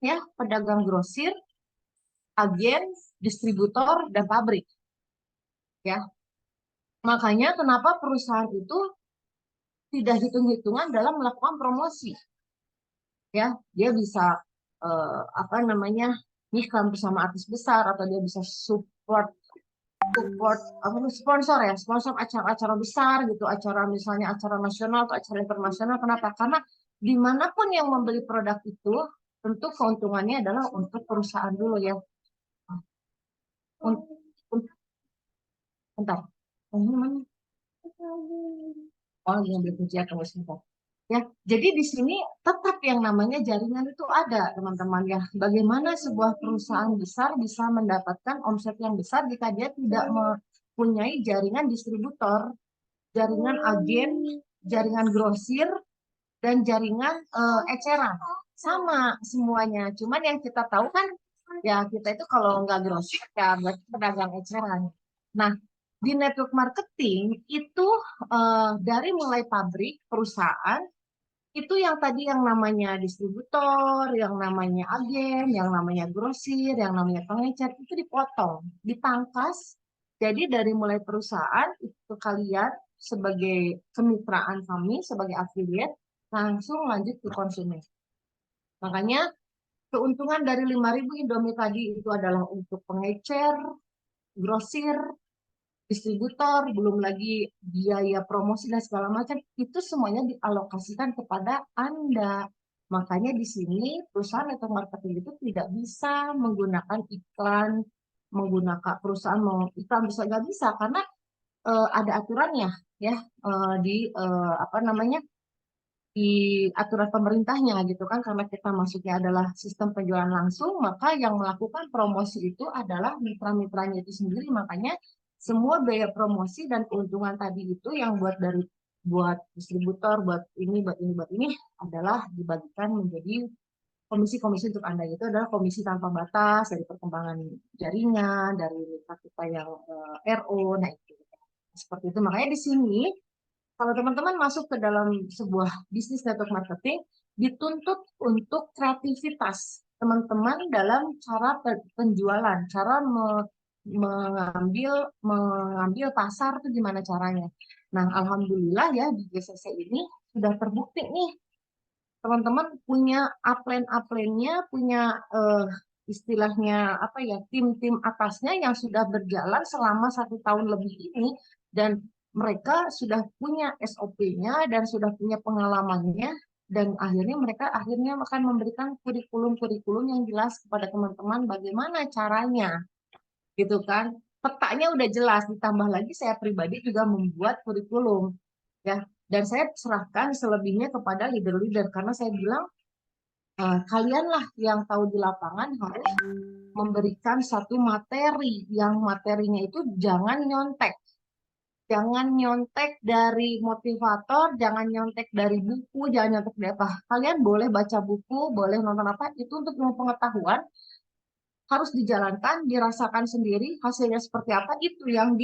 ya, pedagang grosir, agen, distributor, dan pabrik. Ya, makanya kenapa perusahaan itu tidak hitung-hitungan dalam melakukan promosi. Ya, dia bisa apa namanya, iklan bersama artis besar, atau dia bisa support support apa nih, sponsor ya, sponsor acara-acara besar gitu, acara misalnya acara nasional atau acara internasional. Kenapa? Karena dimanapun yang membeli produk itu, tentu keuntungannya adalah untuk perusahaan dulu ya. Untuk bentar, ini mana? Oh, yang kunci ya, tunggu sebentar. Ya, jadi di sini tetap yang namanya jaringan itu ada, teman-teman ya. Bagaimana sebuah perusahaan besar bisa mendapatkan omset yang besar jika dia tidak mempunyai jaringan distributor, jaringan agen, jaringan grosir, dan jaringan eceran. Sama semuanya. Cuman yang kita tahu kan, ya kita itu kalau nggak grosir, ya berarti pedagang eceran. Nah, di network marketing itu dari mulai pabrik, perusahaan, itu yang tadi yang namanya distributor, yang namanya agen, yang namanya grosir, yang namanya pengecer, itu dipotong, dipangkas. Jadi dari mulai perusahaan, itu kalian sebagai kemitraan kami, sebagai affiliate, langsung lanjut ke konsumen. Makanya keuntungan dari 5.000 Indomie tadi itu adalah untuk pengecer, grosir, distributor, belum lagi biaya promosi dan segala macam, itu semuanya dialokasikan kepada Anda. Makanya di sini perusahaan atau marketing itu tidak bisa menggunakan iklan, menggunakan perusahaan mau iklan, bisa nggak bisa karena ada aturannya ya, di apa namanya, di aturan pemerintahnya gitu kan, karena kita masuknya adalah sistem penjualan langsung, maka yang melakukan promosi itu adalah mitra-mitranya itu sendiri. Makanya semua biaya promosi dan keuntungan tadi itu yang buat distributor, buat ini adalah dibagikan menjadi komisi-komisi untuk Anda. Itu adalah komisi tanpa batas dari perkembangan jaringan, dari mitra kita yang RO, nah itu. Seperti itu. Makanya di sini kalau teman-teman masuk ke dalam sebuah bisnis network marketing, dituntut untuk kreativitas teman-teman dalam cara penjualan, cara mengambil pasar itu gimana caranya. Nah, alhamdulillah ya di GCC ini sudah terbukti nih, teman-teman punya upline-upline-nya, punya istilahnya apa ya, tim-tim atasnya yang sudah berjalan selama 1 tahun lebih ini, dan mereka sudah punya SOP-nya dan sudah punya pengalamannya, dan akhirnya mereka akan memberikan kurikulum-kurikulum yang jelas kepada teman-teman bagaimana caranya, gitu kan. Petanya udah jelas, ditambah lagi saya pribadi juga membuat kurikulum ya, dan saya serahkan selebihnya kepada leader-leader karena saya bilang kalianlah yang tahu di lapangan, harus memberikan satu materi yang materinya itu jangan nyontek. Jangan nyontek dari motivator, jangan nyontek dari buku, jangan nyontek dari apa. Kalian boleh baca buku, boleh nonton apa, itu untuk ilmu pengetahuan, harus dijalankan, dirasakan sendiri, hasilnya seperti apa, itu yang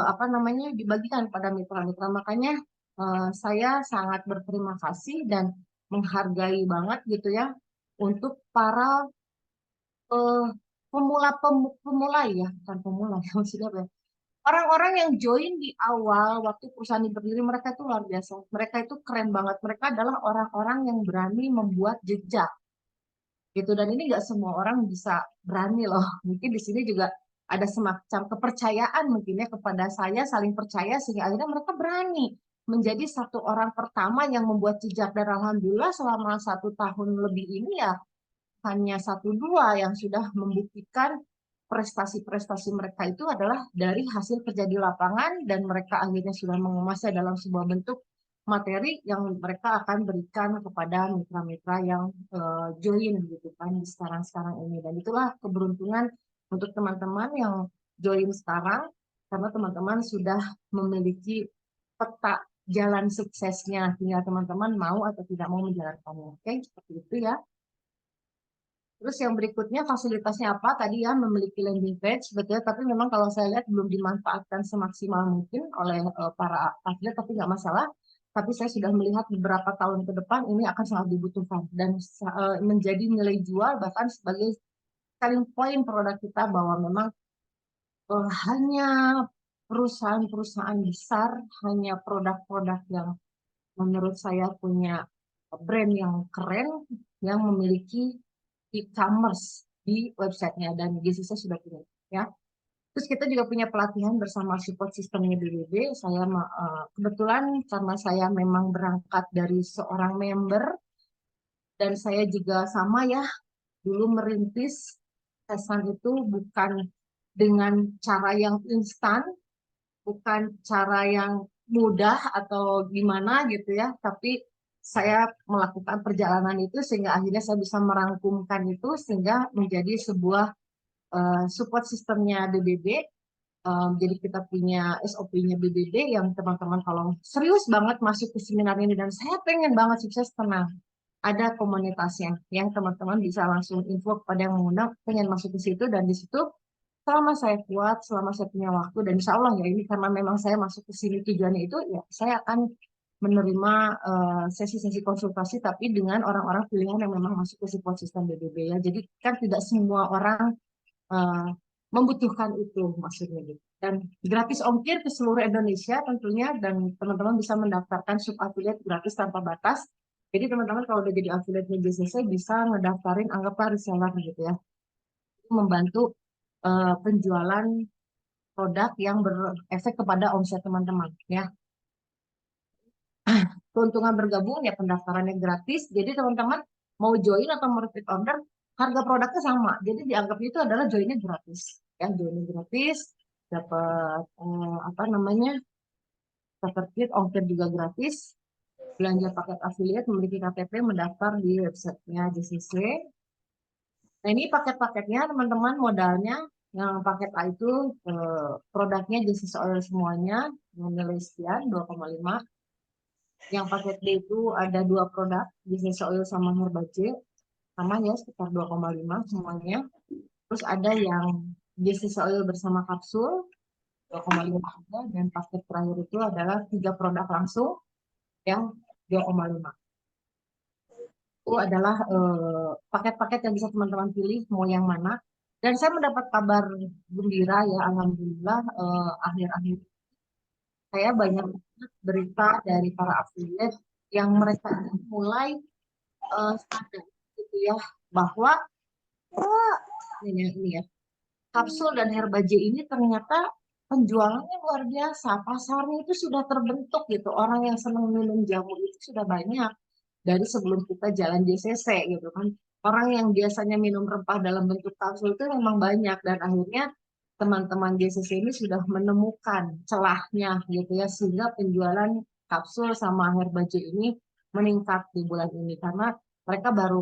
apa namanya, dibagikan pada mitra-mitra. Makanya saya sangat berterima kasih dan menghargai banget gitu ya untuk para eh, pemula ya, bukan pemula ya, maksudnya apa ya? Orang-orang yang join di awal waktu perusahaan ini berdiri, mereka itu luar biasa. Mereka itu keren banget. Mereka adalah orang-orang yang berani membuat jejak gitu, dan ini nggak semua orang bisa berani loh. Mungkin di sini juga ada semacam kepercayaan mungkin ya kepada saya, saling percaya sehingga akhirnya mereka berani menjadi satu orang pertama yang membuat jejak, dan alhamdulillah selama 1 tahun lebih ini ya hanya 1-2 yang sudah membuktikan prestasi-prestasi mereka itu adalah dari hasil kerja di lapangan, dan mereka akhirnya sudah mengemasnya dalam sebuah bentuk materi yang mereka akan berikan kepada mitra-mitra yang join gitu kan di sekarang-sekarang ini. Dan itulah keberuntungan untuk teman-teman yang join sekarang, karena teman-teman sudah memiliki peta jalan suksesnya, tinggal teman-teman mau atau tidak mau menjalankannya. Oke, seperti itu ya. Terus yang berikutnya fasilitasnya apa? Tadi ya memiliki landing page, betul. Tapi memang kalau saya lihat belum dimanfaatkan semaksimal mungkin oleh para atlet, tapi nggak masalah. Tapi saya sudah melihat beberapa tahun ke depan ini akan sangat dibutuhkan dan menjadi nilai jual bahkan sebagai selling point produk kita bahwa memang hanya perusahaan-perusahaan besar, hanya produk-produk yang menurut saya punya brand yang keren, yang memiliki e-commerce di websitenya dan GCC sudah punya ya. Terus kita juga punya pelatihan bersama support sistemnya BBB. Saya kebetulan karena saya memang berangkat dari seorang member dan saya juga sama ya dulu merintis pesan itu bukan dengan cara yang instan, bukan cara yang mudah atau gimana gitu ya, tapi saya melakukan perjalanan itu sehingga akhirnya saya bisa merangkumkan itu sehingga menjadi sebuah support sistemnya BBB. Jadi kita punya SOP-nya BBB yang teman-teman kalau serius banget masuk ke seminar ini dan saya pengen banget sukses, tenang. Ada komunitasnya yang teman-teman bisa langsung info kepada yang mengundang pengen masuk ke situ dan di situ selama saya kuat, selama saya punya waktu dan insya Allah ya ini karena memang saya masuk ke sini tujuannya itu ya saya akan menerima sesi-sesi konsultasi tapi dengan orang-orang pilihan yang memang masuk ke support system BBB ya. Jadi kan tidak semua orang eh, membutuhkan itu maksudnya gitu. Dan gratis ongkir ke seluruh Indonesia tentunya dan teman-teman bisa mendaftarkan sub affiliate gratis tanpa batas. Jadi teman-teman kalau udah jadi affiliate JCC bisa ngedaftarin anggaplah reseller gitu ya. Membantu penjualan produk yang berefek kepada omset teman-teman ya. Keuntungan bergabung ya pendaftarannya gratis. Jadi teman-teman mau join atau mau repeat order harga produknya sama. Jadi dianggap itu adalah joinnya gratis. Ya, joinnya gratis, dapat apa namanya? Dapat kit, ongkir juga gratis. Belanja paket affiliate memiliki KTP mendaftar di websitenya JCC. Nah, ini paket-paketnya teman-teman modalnya yang paket A itu produknya JCC Oil semuanya dengan nilai sekian 2,5. Yang paket D itu ada 2 produk, JCC Oil sama Herbace, sama ya sekitar 2,5 semuanya. Terus ada yang JCC Oil bersama kapsul 2,5 juga, dan paket terakhir itu adalah 3 produk langsung yang 2,5. Itu adalah paket-paket yang bisa teman-teman pilih mau yang mana. Dan saya mendapat kabar gembira ya, alhamdulillah akhir-akhir saya banyak berita dari para affiliate yang mereka mulai sadar gitu ya bahwa ini ya kapsul dan herbaje ini ternyata penjualannya luar biasa, pasarnya itu sudah terbentuk gitu, orang yang senang minum jamu itu sudah banyak dari sebelum kita jalan JCC gitu kan. Orang yang biasanya minum rempah dalam bentuk kapsul itu memang banyak dan akhirnya teman-teman JCC ini sudah menemukan celahnya gitu ya sehingga penjualan kapsul sama herbaje ini meningkat di bulan ini karena mereka baru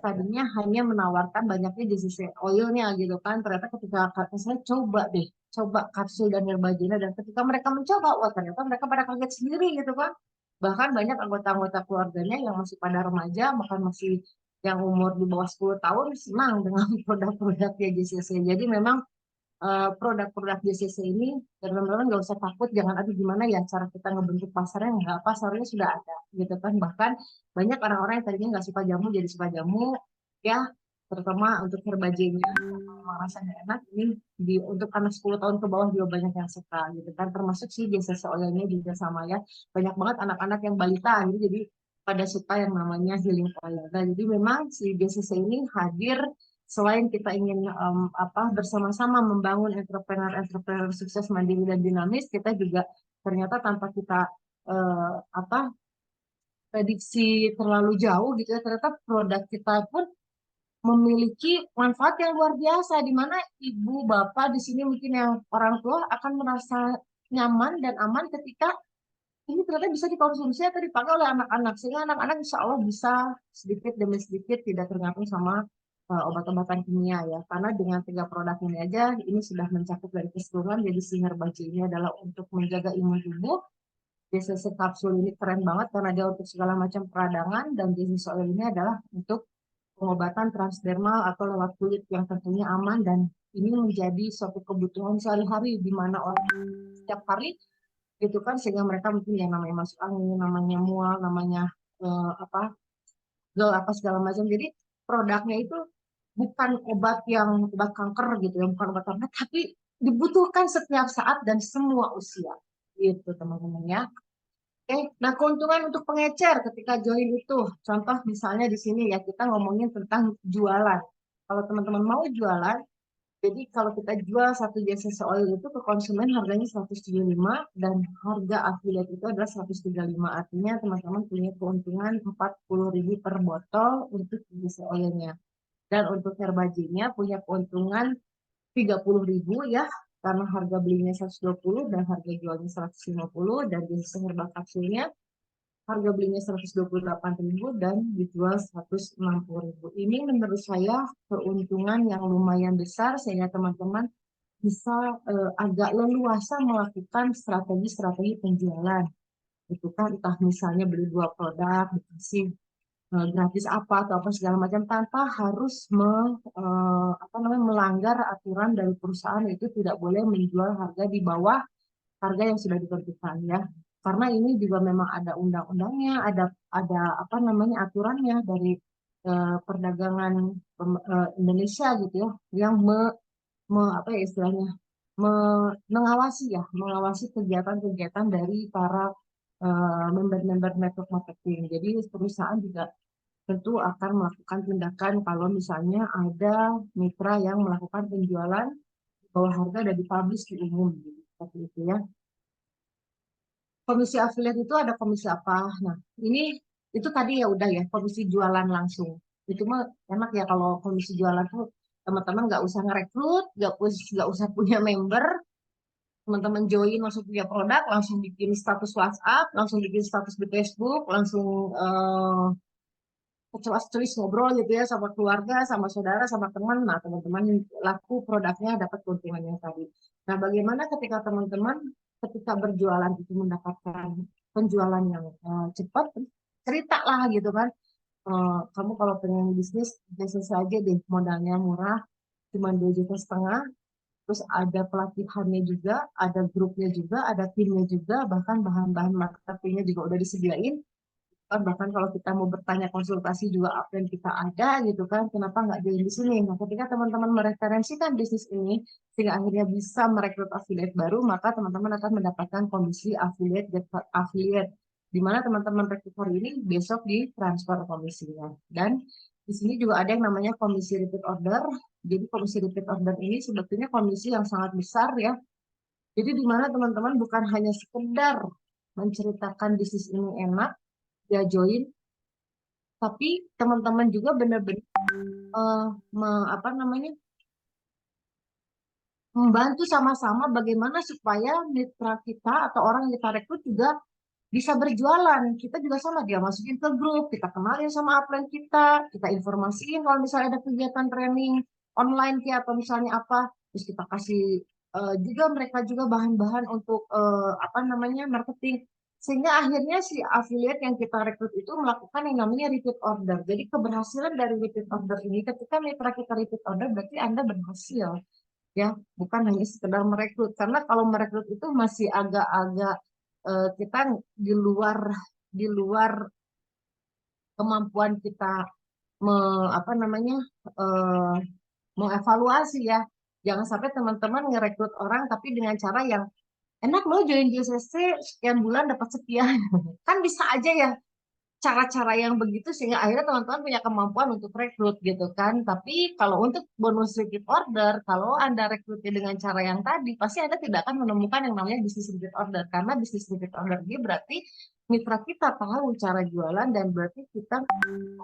tadinya hanya menawarkan banyaknya JCC oilnya gitu kan. Ternyata ketika saya coba deh, coba kapsul dan herbagena dan ketika mereka mencoba, wah ternyata mereka pada kaget sendiri gitu kan. Bahkan banyak anggota-anggota keluarganya yang masih pada remaja, bahkan masih yang umur di bawah 10 tahun senang dengan produk-produk JCC. Jadi memang produk-produk JCC ini teman-teman nggak usah takut, jangan aduh gimana ya cara kita ngebentuk pasarnya, nggak, pasarnya sudah ada gitu kan. Bahkan banyak orang-orang yang tadinya nggak suka jamu jadi suka jamu ya, terutama untuk herbagenya memang rasanya enak. Ini untuk anak 10 tahun ke bawah juga banyak yang suka gitu kan, termasuk si JCC oilnya juga sama ya, banyak banget anak-anak yang balita gitu jadi pada suka yang namanya healing oil. Nah, jadi memang si JCC ini hadir selain kita ingin bersama-sama membangun entrepreneur sukses mandiri dan dinamis, kita juga ternyata tanpa kita prediksi terlalu jauh gitu ya, ternyata produk kita pun memiliki manfaat yang luar biasa di mana ibu bapak di sini mungkin yang orang tua akan merasa nyaman dan aman ketika ini ternyata bisa dikonsumsi atau dipakai oleh anak-anak sehingga anak-anak insya Allah bisa sedikit demi sedikit tidak tergantung sama obat-obatan kimia ya, karena dengan 3 produk ini aja ini sudah mencakup dari keseluruhan. Jadi si Herbace ini adalah untuk menjaga imun tubuh, JCC kapsul ini keren banget karena dia untuk segala macam peradangan, dan JCC oil ini adalah untuk pengobatan transdermal atau lewat kulit yang tentunya aman dan ini menjadi suatu kebutuhan sehari-hari di mana orang setiap hari gitu kan, sehingga mereka mungkin yang namanya masuk angin, namanya mual, namanya apa gel apa segala macam. Jadi produknya itu bukan obat kanker gitu ya, bukan obat kanker, tapi dibutuhkan setiap saat dan semua usia gitu teman-teman ya. Oke, nah keuntungan untuk pengecer ketika join itu, contoh misalnya di sini ya kita ngomongin tentang jualan. Kalau teman-teman mau jualan, jadi kalau kita jual satu JCC Oil itu ke konsumen harganya 175 dan harga affiliate itu adalah 135. Artinya teman-teman punya keuntungan 40.000 per botol untuk JCC Oilnya. Dan untuk Herbajinnya punya keuntungan 30.000 ya, karena harga belinya 120 dan harga jualnya 150, dan JCC Herbal Kapsulnya harga belinya 128.000 dan dijual 160.000. Ini menurut saya keuntungan yang lumayan besar sehingga teman-teman bisa agak leluasa melakukan strategi-strategi penjualan. Itu kan entah misalnya beli 2 produk dikasih gratis apa atau apa segala macam tanpa harus melanggar aturan dari perusahaan, itu tidak boleh menjual harga di bawah harga yang sudah ditentukan ya. Karena ini juga memang ada undang-undangnya, ada apa namanya aturannya dari perdagangan Indonesia gitu ya, yang apa ya istilahnya mengawasi kegiatan-kegiatan dari para member-member network marketing. Jadi perusahaan juga tentu akan melakukan tindakan kalau misalnya ada mitra yang melakukan penjualan di bawah harga dan dipublish di umum gitu. Seperti itu ya. Komisi affiliate itu ada komisi apa? Nah, ini itu tadi ya udah ya, komisi jualan langsung. Itu mah enak ya kalau komisi jualan tuh teman-teman nggak usah ngerekrut, nggak usah punya member, teman-teman join langsung punya produk, langsung bikin status WhatsApp, langsung bikin status di Facebook, langsung celas-celis ngobrol gitu ya sama keluarga, sama saudara, sama teman. Nah, teman-teman laku produknya dapat keuntungannya tadi. Nah, bagaimana ketika teman-teman ketika berjualan itu mendapatkan penjualan yang cepat, cerita lah gitu kan. Kamu kalau pengen bisnis, bisnis aja deh, modalnya murah, cuma 2,5 juta, terus ada pelatihannya juga, ada grupnya juga, ada timnya juga, bahkan bahan-bahan marketingnya juga udah disediain. Bahkan kalau kita mau bertanya konsultasi juga apa yang kita ada gitu kan, kenapa nggak join di sini? Nah, ketika teman-teman mereferensikan bisnis ini sehingga akhirnya bisa merekrut affiliate baru, maka teman-teman akan mendapatkan komisi affiliate get affiliate, di mana teman-teman rekrut hari ini besok ditransfer komisinya. Dan di sini juga ada yang namanya komisi repeat order. Jadi komisi repeat order ini sebetulnya komisi yang sangat besar ya. Jadi di mana teman-teman bukan hanya sekedar menceritakan bisnis ini enak, ya join, tapi teman-teman juga benar-benar apa namanya membantu sama-sama bagaimana supaya mitra kita atau orang yang kita rekrut juga bisa berjualan. Kita juga sama, dia masukin ke grup, kita kenalin sama upline kita informasiin kalau misalnya ada kegiatan training online kayak atau misalnya apa, terus kita kasih juga mereka juga bahan-bahan untuk apa namanya marketing. Sehingga akhirnya si affiliate yang kita rekrut itu melakukan yang namanya repeat order. Jadi keberhasilan dari repeat order ini, ketika mitra kita repeat order berarti Anda berhasil ya, bukan hanya sekedar merekrut. Karena kalau merekrut itu masih agak-agak kita di luar kemampuan kita apa namanya eh, mengevaluasi ya. Jangan sampai teman-teman ngerekrut orang tapi dengan cara yang enak loh join JCC sekian bulan dapat sekian. Kan bisa aja ya cara-cara yang begitu sehingga akhirnya teman-teman punya kemampuan untuk rekrut gitu kan. Tapi kalau untuk bonus repeat order, kalau Anda rekrutnya dengan cara yang tadi, pasti Anda tidak akan menemukan yang namanya bisnis repeat order. Karena bisnis repeat order ini berarti mitra kita tahu cara jualan dan berarti kita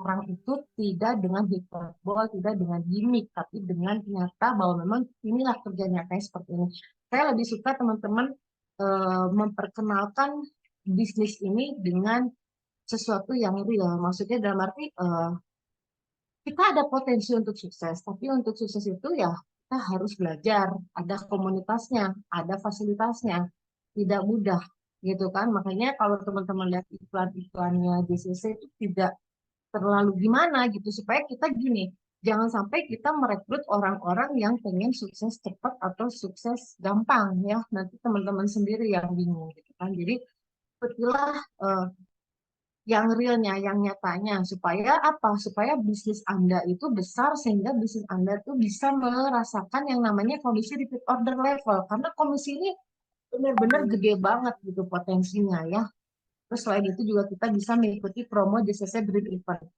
orang itu tidak dengan hiperbol, tidak dengan gimmick, tapi dengan nyata bahwa memang inilah kerja nyatanya seperti ini. Saya lebih suka teman-teman memperkenalkan bisnis ini dengan sesuatu yang real. Maksudnya dalam arti kita ada potensi untuk sukses, tapi untuk sukses itu ya kita harus belajar, ada komunitasnya, ada fasilitasnya, tidak mudah gitu kan. Makanya kalau teman-teman lihat iklan-iklannya JCC itu tidak terlalu gimana gitu, supaya kita gini, jangan sampai kita merekrut orang-orang yang pengen sukses cepat atau sukses gampang ya, nanti teman-teman sendiri yang bingung gitu kan. Jadi ikutilah yang realnya, yang nyatanya, supaya apa? Supaya bisnis Anda itu besar sehingga bisnis Anda itu bisa merasakan yang namanya komisi repeat order level, karena komisi ini benar-benar gede banget gitu potensinya ya. Terus selain itu juga kita bisa mengikuti promo JCC Dream Event.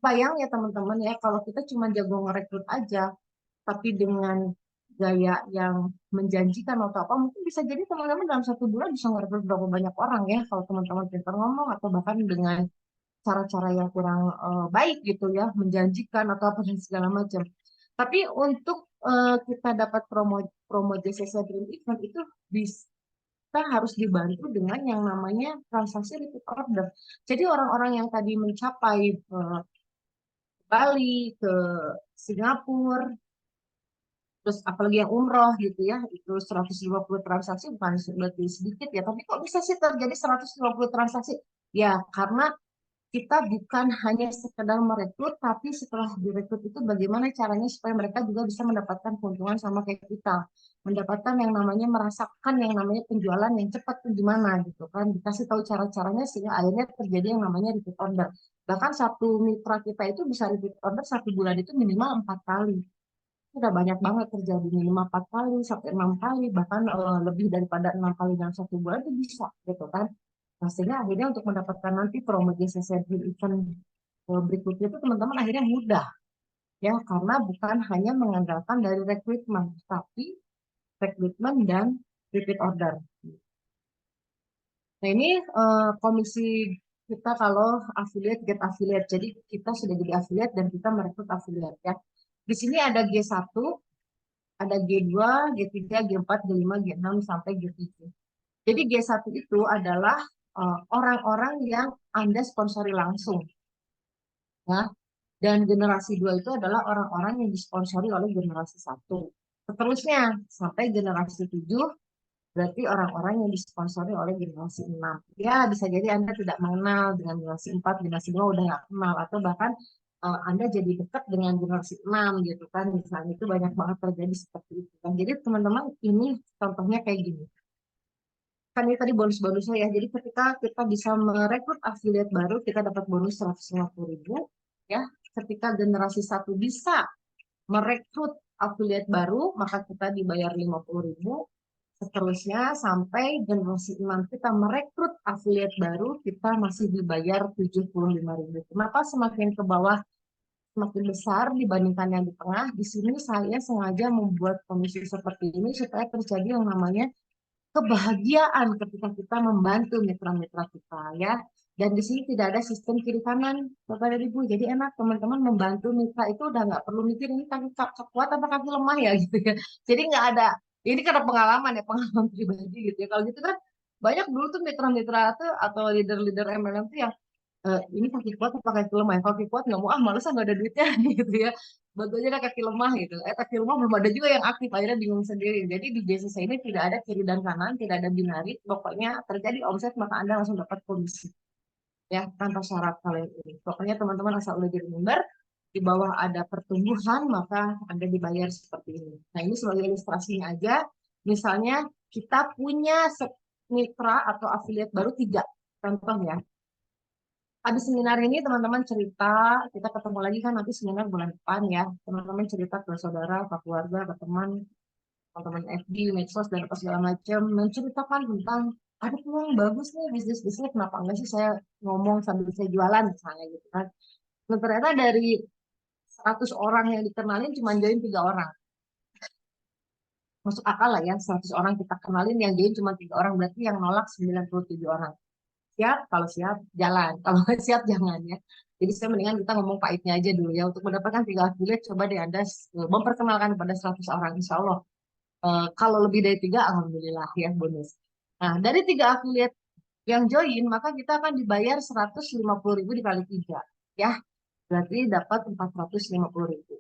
Bayang ya teman-teman ya, kalau kita cuma jago ngerekrut aja, tapi dengan gaya yang menjanjikan atau apa, mungkin bisa jadi teman-teman dalam 1 bulan bisa ngerekrut berapa banyak orang ya, kalau teman-teman pintar ngomong atau bahkan dengan cara-cara yang kurang baik gitu ya, menjanjikan atau apa dan segala macam. Tapi untuk kita dapat promo promo JCC Dream Event itu bisa kita harus dibantu dengan yang namanya transaksi repeat order. Jadi orang-orang yang tadi mencapai Bali, ke Singapura, terus apalagi yang umroh gitu ya, itu 150 transaksi bukan berarti sedikit ya, tapi kok bisa sih terjadi 150 transaksi? Ya, karena kita bukan hanya sekedar merekrut, tapi setelah direkrut itu bagaimana caranya supaya mereka juga bisa mendapatkan keuntungan sama kayak kita. Mendapatkan yang namanya, merasakan yang namanya penjualan yang cepat itu gimana gitu kan. Dikasih tahu cara-caranya sehingga akhirnya terjadi yang namanya repeat order. Bahkan satu mitra kita itu bisa repeat order 1 bulan itu minimal 4 kali. Itu udah banyak banget terjadi, minimal 4 kali sampai 6 kali, bahkan lebih daripada 6 kali dalam 1 bulan itu bisa gitu kan. Nah, sehingga akhirnya untuk mendapatkan nanti promo JCC Dream Event berikutnya itu teman-teman akhirnya mudah ya, karena bukan hanya mengandalkan dari rekrutmen, tapi rekrutmen dan repeat order. Nah, ini komisi kita kalau affiliate get affiliate. Jadi kita sudah jadi affiliate dan kita merekrut affiliate ya. Di sini ada G1, ada G2, G3, G4, G5, G6 sampai G7. Jadi G1 itu adalah orang-orang yang Anda sponsori langsung. Ya. Dan generasi 2 itu adalah orang-orang yang disponsori oleh generasi 1. Seterusnya sampai generasi 7 berarti orang-orang yang disponsori oleh generasi 6. Ya, bisa jadi Anda tidak mengenal dengan generasi 4, generasi 2 udah nggak kenal, atau bahkan Anda jadi dekat dengan generasi 6 gitu kan. Misalnya itu banyak banget terjadi seperti itu kan. Jadi teman-teman ini contohnya kayak gini. Kan ini tadi bonus-bonusnya ya. Jadi ketika kita bisa merekrut affiliate baru, kita dapat bonus 150.000 ya. Ketika generasi 1 bisa merekrut affiliate baru, maka kita dibayar 50.000. Seterusnya sampai generasi 6 kita merekrut affiliate baru, kita masih dibayar 75.000. Kenapa semakin ke bawah semakin besar dibandingkan yang di tengah? Di sini saya sengaja membuat komisi seperti ini supaya terjadi yang namanya kebahagiaan ketika kita membantu mitra-mitra kita ya. Dan di sini tidak ada sistem kiri kanan Bapak dan Ibu. Jadi enak teman-teman membantu mitra itu udah nggak perlu mikir ini kaki kuat apa kaki lemah ya gitu ya. Jadi nggak ada, ini karena pengalaman ya, pengalaman pribadi gitu ya. Kalau gitu kan banyak dulu tuh mitra-mitra tuh atau leader-leader MLM tuh yang ini kaki kuat apa kaki lemah ya? Kaki kuat nggak mau, males nggak ada duitnya gitu ya. Bantu aja dah kaki lemah gitu. Kaki lemah belum ada juga yang aktif, akhirnya bingung sendiri. Jadi di JCC ini tidak ada kiri dan kanan, tidak ada binari. Pokoknya terjadi omset maka Anda langsung dapat komisi. Ya, tanpa syarat kalian ini. Pokoknya teman-teman asal udah jadi member, di bawah ada pertumbuhan maka Anda dibayar seperti ini. Nah, ini sebagai ilustrasinya aja. Misalnya kita punya mitra atau affiliate baru 3. Contoh ya. Habis seminar ini teman-teman cerita, kita ketemu lagi kan nanti seminar bulan depan ya. Teman-teman cerita ke saudara, ke keluarga, ke teman, teman-teman FB, medsos, dan apa segala macam. Menceritakan tentang ada peluang bagus nih bisnis-bisnis, kenapa enggak sih saya ngomong sambil saya jualan misalnya gitu kan. Dan ternyata dari 100 orang yang dikenalin cuma join 3 orang. Masuk akal lah ya, 100 orang kita kenalin yang join cuma 3 orang, berarti yang nolak 97 orang. Siap, kalau siap jalan, kalau nggak siap jangan ya. Jadi saya mendingan kita ngomong pahitnya aja dulu ya. Untuk mendapatkan 3 affiliate, coba deh Anda memperkenalkan kepada 100 orang, insya Allah. Kalau lebih dari 3, alhamdulillah ya bonus. Nah, dari 3 affiliate yang join, maka kita akan dibayar 150.000 dikali 3 ya. Berarti dapat 450.000.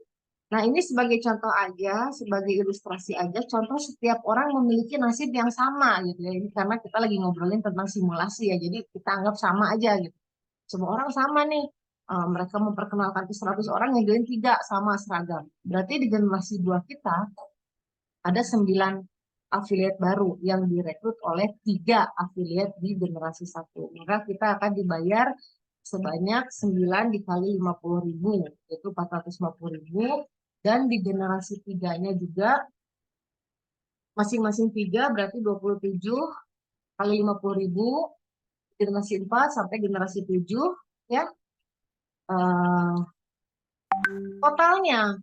Nah, ini sebagai contoh aja, sebagai ilustrasi aja, contoh setiap orang memiliki nasib yang sama gitu ya. Ini karena kita lagi ngobrolin tentang simulasi ya, jadi kita anggap sama aja gitu. Semua orang sama nih, mereka memperkenalkan ke 100 orang yang join 3 sama seragam. Berarti di generasi 2 kita ada 9 afiliat baru yang direkrut oleh 3 afiliat di generasi 1. Maka kita akan dibayar sebanyak 9 dikali 50.000, yaitu 450.000. Dan di generasi 3-nya juga masing-masing 3 berarti 27 kali 50.000, generasi 4 sampai generasi 7 ya.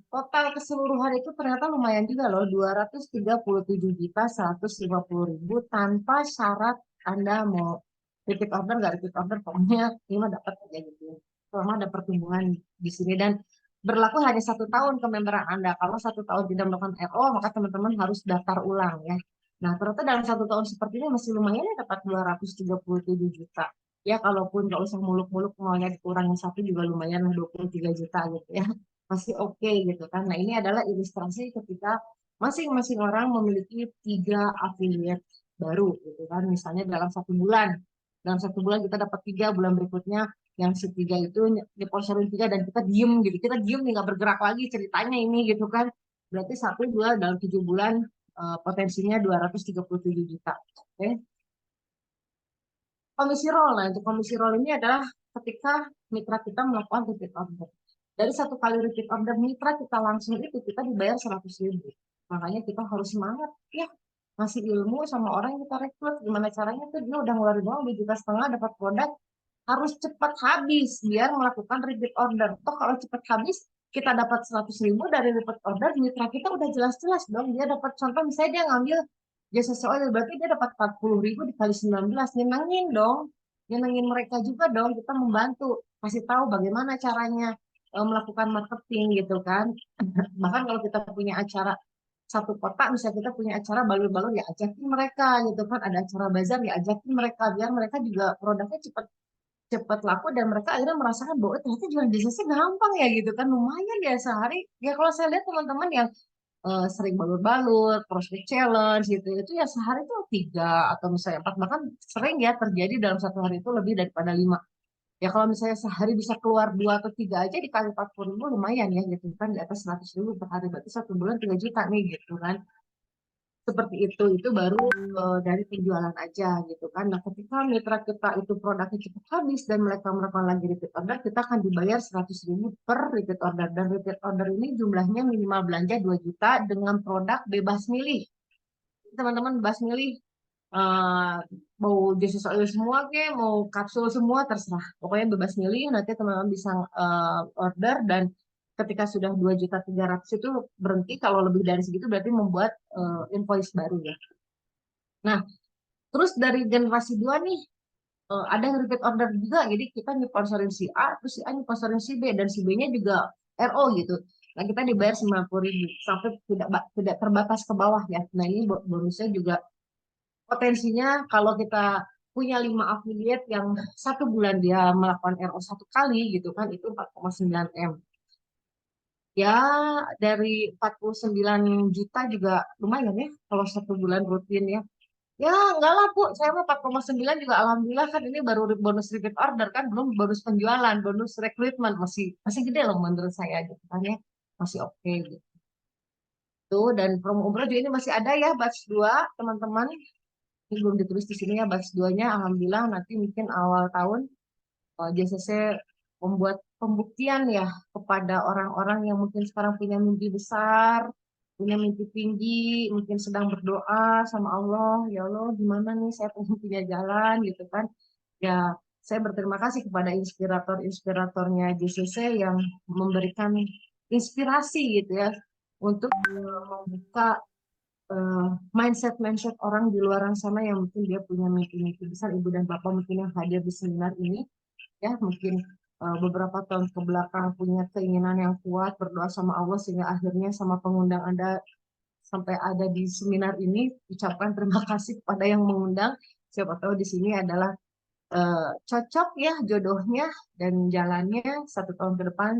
Total keseluruhan itu ternyata lumayan juga loh, 237.150.000 tanpa syarat Anda mau repeat order nggak repeat order, pokoknya ini mah dapat aja gitu. Selama ada pertumbuhan di sini dan berlaku hanya 1 tahun kememberan Anda. Kalau 1 tahun tidak melakukan RO, maka teman-teman harus daftar ulang ya. Nah, ternyata dalam 1 tahun seperti ini masih lumayan ya, dapat 237 juta. Ya, kalaupun nggak usah muluk-muluk maunya dikurangin 1 juga lumayan lah, 23 juta gitu ya. Masih oke gitu kan. Nah, ini adalah ilustrasi ketika masing-masing orang memiliki 3 afiliat baru gitu kan. Misalnya dalam 1 bulan. Dalam 1 bulan kita dapat 3, bulan berikutnya yang si 3 itu diponsorin 3 dan kita diem gitu. Kita diem nih nggak bergerak lagi ceritanya ini gitu kan. Berarti 1, 2 dalam 7 bulan potensinya 237 juta. Oke. Komisi roll. Nah, untuk komisi roll ini adalah ketika mitra kita melakukan repeat order. Dari 1 kali repeat order mitra kita langsung itu kita dibayar 100.000. Makanya kita harus semangat ya ngasih ilmu sama orang yang kita rekrut. Gimana caranya tuh dia udah ngeluarin uang 2,5 juta dapat produk, harus cepat habis biar melakukan repeat order. Toh kalau cepat habis kita dapat 100.000 dari repeat order, mitra kita udah jelas-jelas dong dia dapat, contoh misalnya dia ngambil jasa oil, berarti dia dapat 40.000 dikali 19, nyenengin dong, nyenengin mereka juga dong, kita membantu kasih tahu bagaimana caranya melakukan marketing gitu kan. Bahkan kalau kita punya acara satu kota, misalnya kita punya acara balur-balur ya ajakin mereka gitu kan, ada acara bazar ya ajakin mereka biar mereka juga produknya cepat laku dan mereka akhirnya merasakan bahwa ternyata jualan bisnisnya gampang ya gitu kan, lumayan ya sehari ya. Kalau saya lihat teman-teman yang sering balur-balur, prospect challenge gitu, itu ya sehari tuh 3 atau misalnya 4, bahkan sering ya terjadi dalam 1 hari itu lebih daripada 5. Ya kalau misalnya sehari bisa keluar 2 atau 3 aja dikali 40.000 lumayan ya gitu kan, di atas 100.000 per hari, berarti 1 bulan 3 juta nih gitu kan. Seperti itu baru dari penjualan aja gitu kan. Nah, ketika mitra kita itu produknya cepat habis dan mereka melakukan lagi repeat order, kita akan dibayar 100.000 per repeat order. Dan repeat order ini jumlahnya minimal belanja 2 juta dengan produk bebas milih. Teman-teman bebas milih mau juice oil semua ke, mau kapsul semua terserah. Pokoknya bebas milih, nanti teman-teman bisa order dan ketika sudah 2.300.000 itu berhenti, kalau lebih dari segitu berarti membuat invoice baru ya. Nah, terus dari generasi 2 nih ada yang repeat order juga, jadi kita nyponsorin si A, terus si A nyponsorin si B, dan si B-nya juga RO gitu. Nah, kita dibayar 90.000 sampai tidak terbatas ke bawah ya. Nah, ini bonusnya juga potensinya kalau kita punya 5 afiliat yang 1 bulan dia melakukan RO 1 kali gitu kan, itu 4,9 M. Ya, dari 49 juta juga lumayan ya kalau 1 bulan rutin ya. Ya, enggak lah, Bu. Saya mah 4,9 juga alhamdulillah, kan ini baru bonus repeat order kan, belum bonus penjualan, bonus rekrutmen, masih masih gede loh menurut saya gitu kan ya. Masih oke gitu. Tuh, dan promo umroh juga ini masih ada ya batch 2, teman-teman. Ini belum ditulis di sini ya batch 2-nya, alhamdulillah nanti mungkin awal tahun JCC membuat pembuktian ya kepada orang-orang yang mungkin sekarang punya mimpi besar, punya mimpi tinggi, mungkin sedang berdoa sama Allah, ya Allah gimana nih saya pengen punya jalan gitu kan. Ya, saya berterima kasih kepada inspirator-inspiratornya JCC yang memberikan inspirasi gitu ya untuk membuka mindset-mindset orang di luar sana yang mungkin dia punya mimpi-mimpi besar. Ibu dan bapak mungkin yang hadir di seminar ini ya, mungkin beberapa tahun ke belakang punya keinginan yang kuat, berdoa sama Allah sehingga akhirnya sama pengundang Anda sampai ada di seminar ini. Ucapkan terima kasih kepada yang mengundang. Siapa tahu di sini adalah cocok ya jodohnya dan jalannya 1 tahun ke depan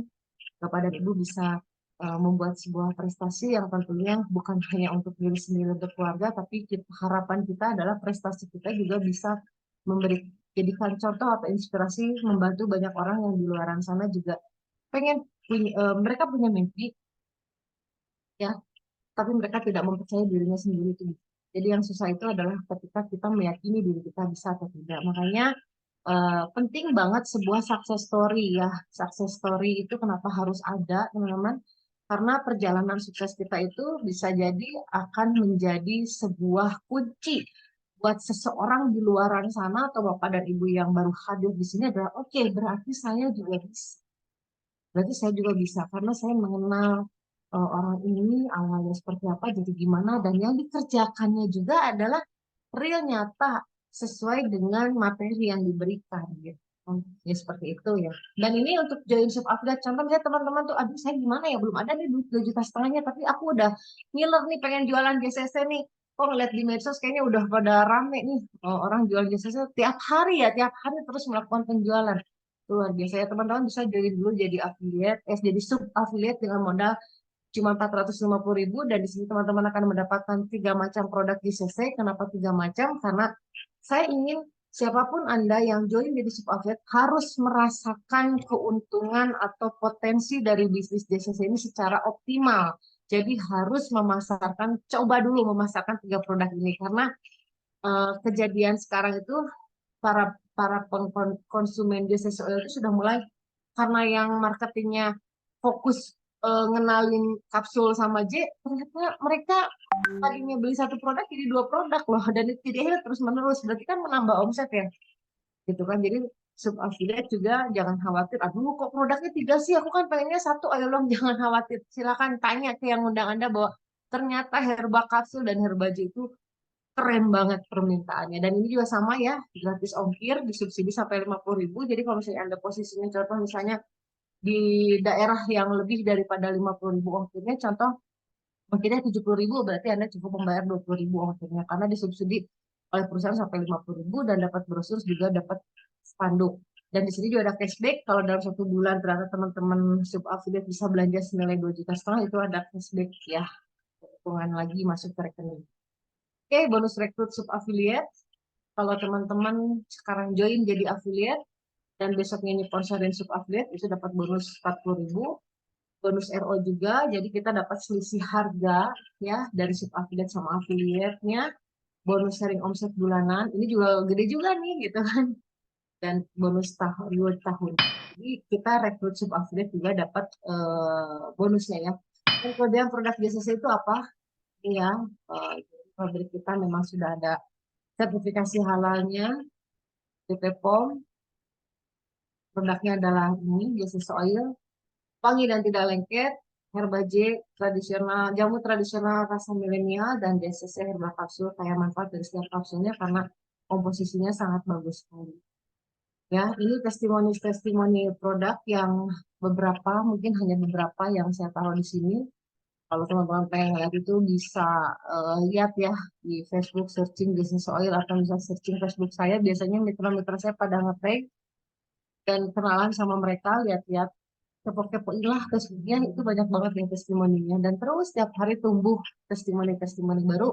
kepada Ibu bisa membuat sebuah prestasi yang tentunya bukan hanya untuk diri sendiri, untuk keluarga, tapi harapan kita adalah prestasi kita juga bisa memberi jadikan contoh atau inspirasi membantu banyak orang yang di luaran sana juga pengen punya, mereka punya mimpi ya, tapi mereka tidak mempercayai dirinya sendiri itu. Jadi yang susah itu adalah ketika kita meyakini diri kita bisa atau tidak. Makanya penting banget sebuah success story ya. Success story itu kenapa harus ada, teman-teman? Karena perjalanan sukses kita itu bisa jadi akan menjadi sebuah kunci buat seseorang di luaran sana atau bapak dan ibu yang baru hadir di sini adalah oke, berarti saya juga bisa. Berarti saya juga bisa karena saya mengenal orang ini awalnya seperti apa, jadi gimana, dan yang dikerjakannya juga adalah real nyata sesuai dengan materi yang diberikan gitu. Ya seperti itu ya. Dan ini untuk join sub affiliate, contoh misalnya teman-teman tuh, aduh saya gimana ya, belum ada nih duit 2,5 juta, tapi aku udah ngiler nih pengen jualan GCC nih. Kok ngeliat di medsos kayaknya udah pada rame nih orang jual GCC tiap hari ya, tiap hari terus melakukan penjualan. Luar biasa ya, teman-teman bisa join dulu jadi affiliate, jadi sub affiliate dengan modal cuma 450.000, dan di sini teman-teman akan mendapatkan 3 macam produk GCC. Kenapa 3 macam? Karena saya ingin siapapun Anda yang join jadi sub affiliate harus merasakan keuntungan atau potensi dari bisnis GCC ini secara optimal. Jadi harus memasarkan, coba dulu memasarkan 3 produk ini, karena kejadian sekarang itu para para konsumen GCC Oil itu sudah mulai, karena yang marketingnya fokus ngenalin kapsul sama J, ternyata mereka tadinya beli 1 produk jadi 2 produk loh, dan itu jadi terus menerus, berarti kan menambah omset ya, gitu kan. Jadi sub affiliate juga jangan khawatir, aduh kok produknya 3 sih, aku kan pengennya 1, ayo dong. Jangan khawatir, silakan tanya ke yang undang Anda bahwa ternyata herba kapsul dan herba J itu keren banget permintaannya. Dan ini juga sama ya, gratis ongkir, disubsidi sampai 50.000. Jadi kalau misalnya Anda posisinya contoh misalnya di daerah yang lebih daripada 50.000 ongkirnya, contoh ongkirnya 70.000, berarti Anda cukup membayar 20.000 ongkirnya, karena disubsidi oleh perusahaan sampai 50.000, dan dapat brosur juga dapat spanduk. Dan di sini juga ada cashback, kalau dalam 1 bulan ternyata teman-teman sub affiliate bisa belanja senilai 2,5 juta, itu ada cashback ya, keuntungan lagi masuk ke rekening. Oke, bonus rekrut sub affiliate. Kalau teman-teman sekarang join jadi affiliate dan besoknya nyeponsorin sub affiliate, itu dapat bonus 40.000. Bonus RO juga, jadi kita dapat selisih harga ya dari sub affiliate sama affiliate-nya. Bonus sharing omset bulanan, ini juga gede juga nih gitu kan. Dan bonus tahun 2 tahun. Jadi kita rekrut sub affiliate juga dapat bonusnya ya. Dan kemudian produk GCC itu apa? Ini ya, pabrik kita memang sudah ada sertifikasi halalnya, BP POM. Produknya adalah ini, GCC Oil, wangi dan tidak lengket, herba J tradisional, jamu tradisional rasa milenial, dan GCC herba kapsul, kaya manfaat dari setiap kapsulnya karena komposisinya sangat bagus sekali. Ya, ini testimoni-testimoni produk yang beberapa, mungkin hanya beberapa yang saya taruh di sini. Kalau teman-teman pengen lihat itu bisa lihat ya di Facebook, searching GCC Oil, atau bisa searching Facebook saya. Biasanya mitra-mitra saya pada nge-tag dan kenalan sama mereka, lihat-lihat, kepo-kepoilah Facebooknya, itu banyak banget yang testimoninya, dan terus setiap hari tumbuh testimoni-testimoni baru.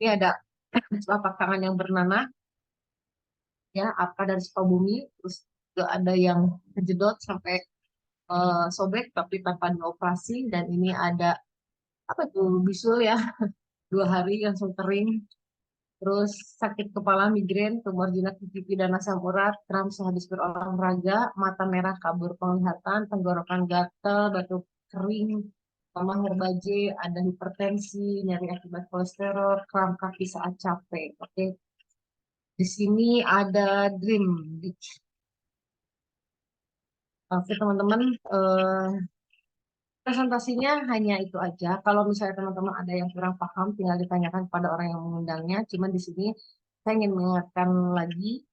Ini ada telapak tangan yang bernanah ya, apa dari Sukabumi, terus juga ada yang kejedot sampai sobek tapi tanpa dioperasi, dan ini ada apa tuh, bisul ya, 2 hari langsung kering. Terus sakit kepala, migrain, tumor jinak di pipi dan asam urat, kram sehabis berolahraga, mata merah, kabur penglihatan, tenggorokan gatal, batuk kering, sama herba J, ada hipertensi, nyeri akibat kolesterol, kram kaki saat capek. Oke. Di sini ada Dream Beach. Oke teman-teman, presentasinya hanya itu aja. Kalau misalnya teman-teman ada yang kurang paham, tinggal ditanyakan pada orang yang mengundangnya. Cuman di sini saya ingin mengingatkan lagi,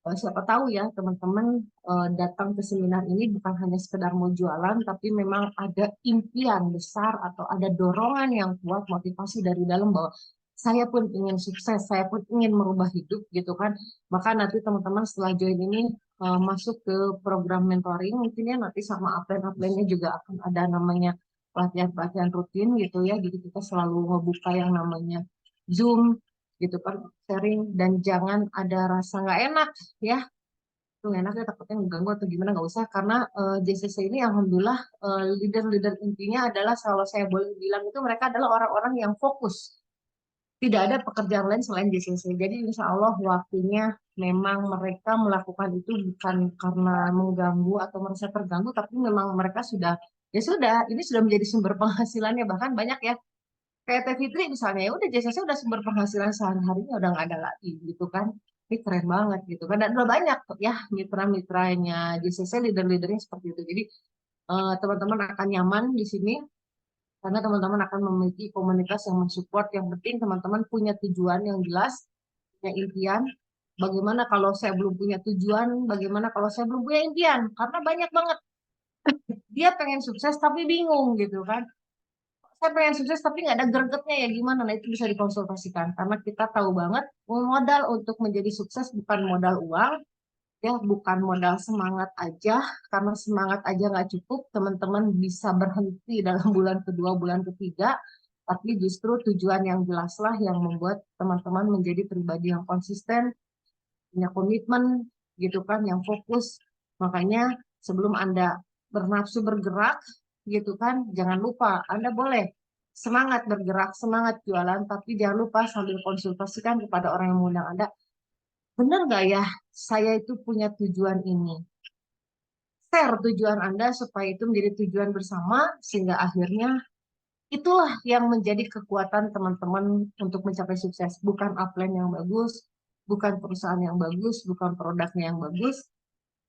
siapa tahu ya teman-teman datang ke seminar ini bukan hanya sekedar mau jualan, tapi memang ada impian besar atau ada dorongan yang kuat, motivasi dari dalam bahwa saya pun ingin sukses, saya pun ingin merubah hidup gitu kan. Maka nanti teman-teman setelah join ini masuk ke program mentoring, mungkin ya nanti sama upline-upline-nya juga akan ada namanya pelatihan-pelatihan rutin gitu ya. Jadi kita selalu ngebuka yang namanya Zoom gitu kan, sharing, dan jangan ada rasa nggak enak ya. Itu nggak enak ya, takutnya mengganggu atau gimana, nggak usah, karena JCC ini alhamdulillah leader-leader intinya adalah, kalau saya boleh bilang itu, mereka adalah orang-orang yang fokus. Tidak ada pekerjaan lain selain JCC. Jadi insya Allah waktunya memang mereka melakukan itu bukan karena mengganggu atau merasa terganggu, tapi memang mereka sudah, ya sudah, ini sudah menjadi sumber penghasilannya. Bahkan banyak ya, kayak Teh Fitri misalnya, ya udah JCC udah sumber penghasilan sehari-harinya udah nggak ada lagi gitu kan. Ini keren banget gitu kan. Dan udah banyak ya mitra-mitranya JCC, leader-leadernya seperti itu. Jadi teman-teman akan nyaman di sini karena teman-teman akan memiliki komunitas yang mensupport. Yang penting teman-teman punya tujuan yang jelas, punya impian. Bagaimana kalau saya belum punya tujuan? Bagaimana kalau saya belum punya impian? Karena banyak banget dia pengen sukses tapi bingung gitu kan. Saya pengen sukses tapi nggak ada gregetnya, ya gimana? Nah, itu bisa dikonsultasikan karena kita tahu banget modal untuk menjadi sukses bukan modal uang, ya bukan modal semangat aja. Karena semangat aja nggak cukup, teman-teman bisa berhenti dalam bulan kedua, bulan ketiga, tapi justru tujuan yang jelas lah yang membuat teman-teman menjadi pribadi yang konsisten, punya komitmen gitu kan, yang fokus. Makanya sebelum Anda bernafsu bergerak gitu kan, jangan lupa Anda boleh semangat bergerak, semangat jualan, tapi jangan lupa sambil konsultasikan kepada orang yang mengundang Anda, benar nggak ya saya itu punya tujuan ini. Share tujuan Anda supaya itu menjadi tujuan bersama, sehingga akhirnya itulah yang menjadi kekuatan teman-teman untuk mencapai sukses. Bukan upline yang bagus, bukan perusahaan yang bagus, bukan produknya yang bagus,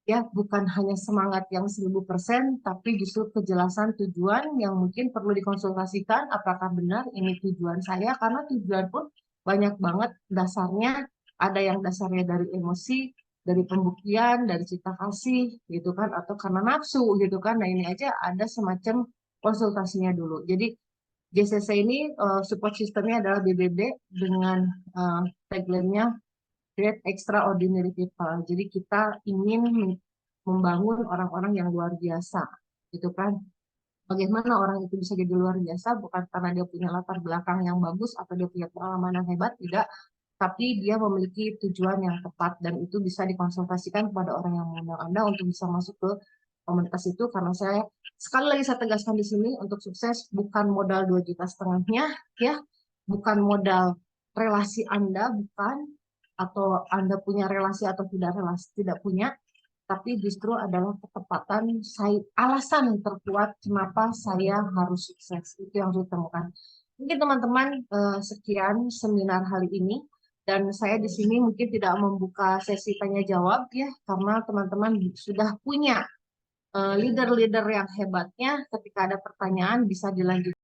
ya bukan hanya semangat yang 1000%, tapi justru kejelasan tujuan yang mungkin perlu dikonsultasikan apakah benar ini tujuan saya, karena tujuan pun banyak banget dasarnya. Ada yang dasarnya dari emosi, dari pembuktian, dari cita kasih gitu kan, atau karena nafsu gitu kan. Nah, ini aja ada semacam konsultasinya dulu. Jadi JCC ini support sistemnya adalah BBB dengan tagline-nya Create Extraordinary People. Jadi kita ingin membangun orang-orang yang luar biasa, gitu kan. Bagaimana orang itu bisa jadi luar biasa, bukan karena dia punya latar belakang yang bagus atau dia punya pengalaman yang hebat, tidak. Tapi dia memiliki tujuan yang tepat, dan itu bisa dikonsultasikan kepada orang yang mengundang Anda untuk bisa masuk ke komunitas itu. Karena saya, sekali lagi saya tegaskan di sini, untuk sukses bukan modal 2,5 juta ya, bukan modal relasi Anda, bukan, atau Anda punya relasi atau tidak relasi, tidak punya, tapi justru adalah ketepatan saya, alasan terkuat kenapa saya harus sukses. Itu yang saya temukan. Mungkin teman-teman sekian seminar hari ini, dan saya di sini mungkin tidak membuka sesi tanya jawab ya, karena teman-teman sudah punya leader-leader yang hebatnya. Ketika ada pertanyaan bisa dilanjutkan.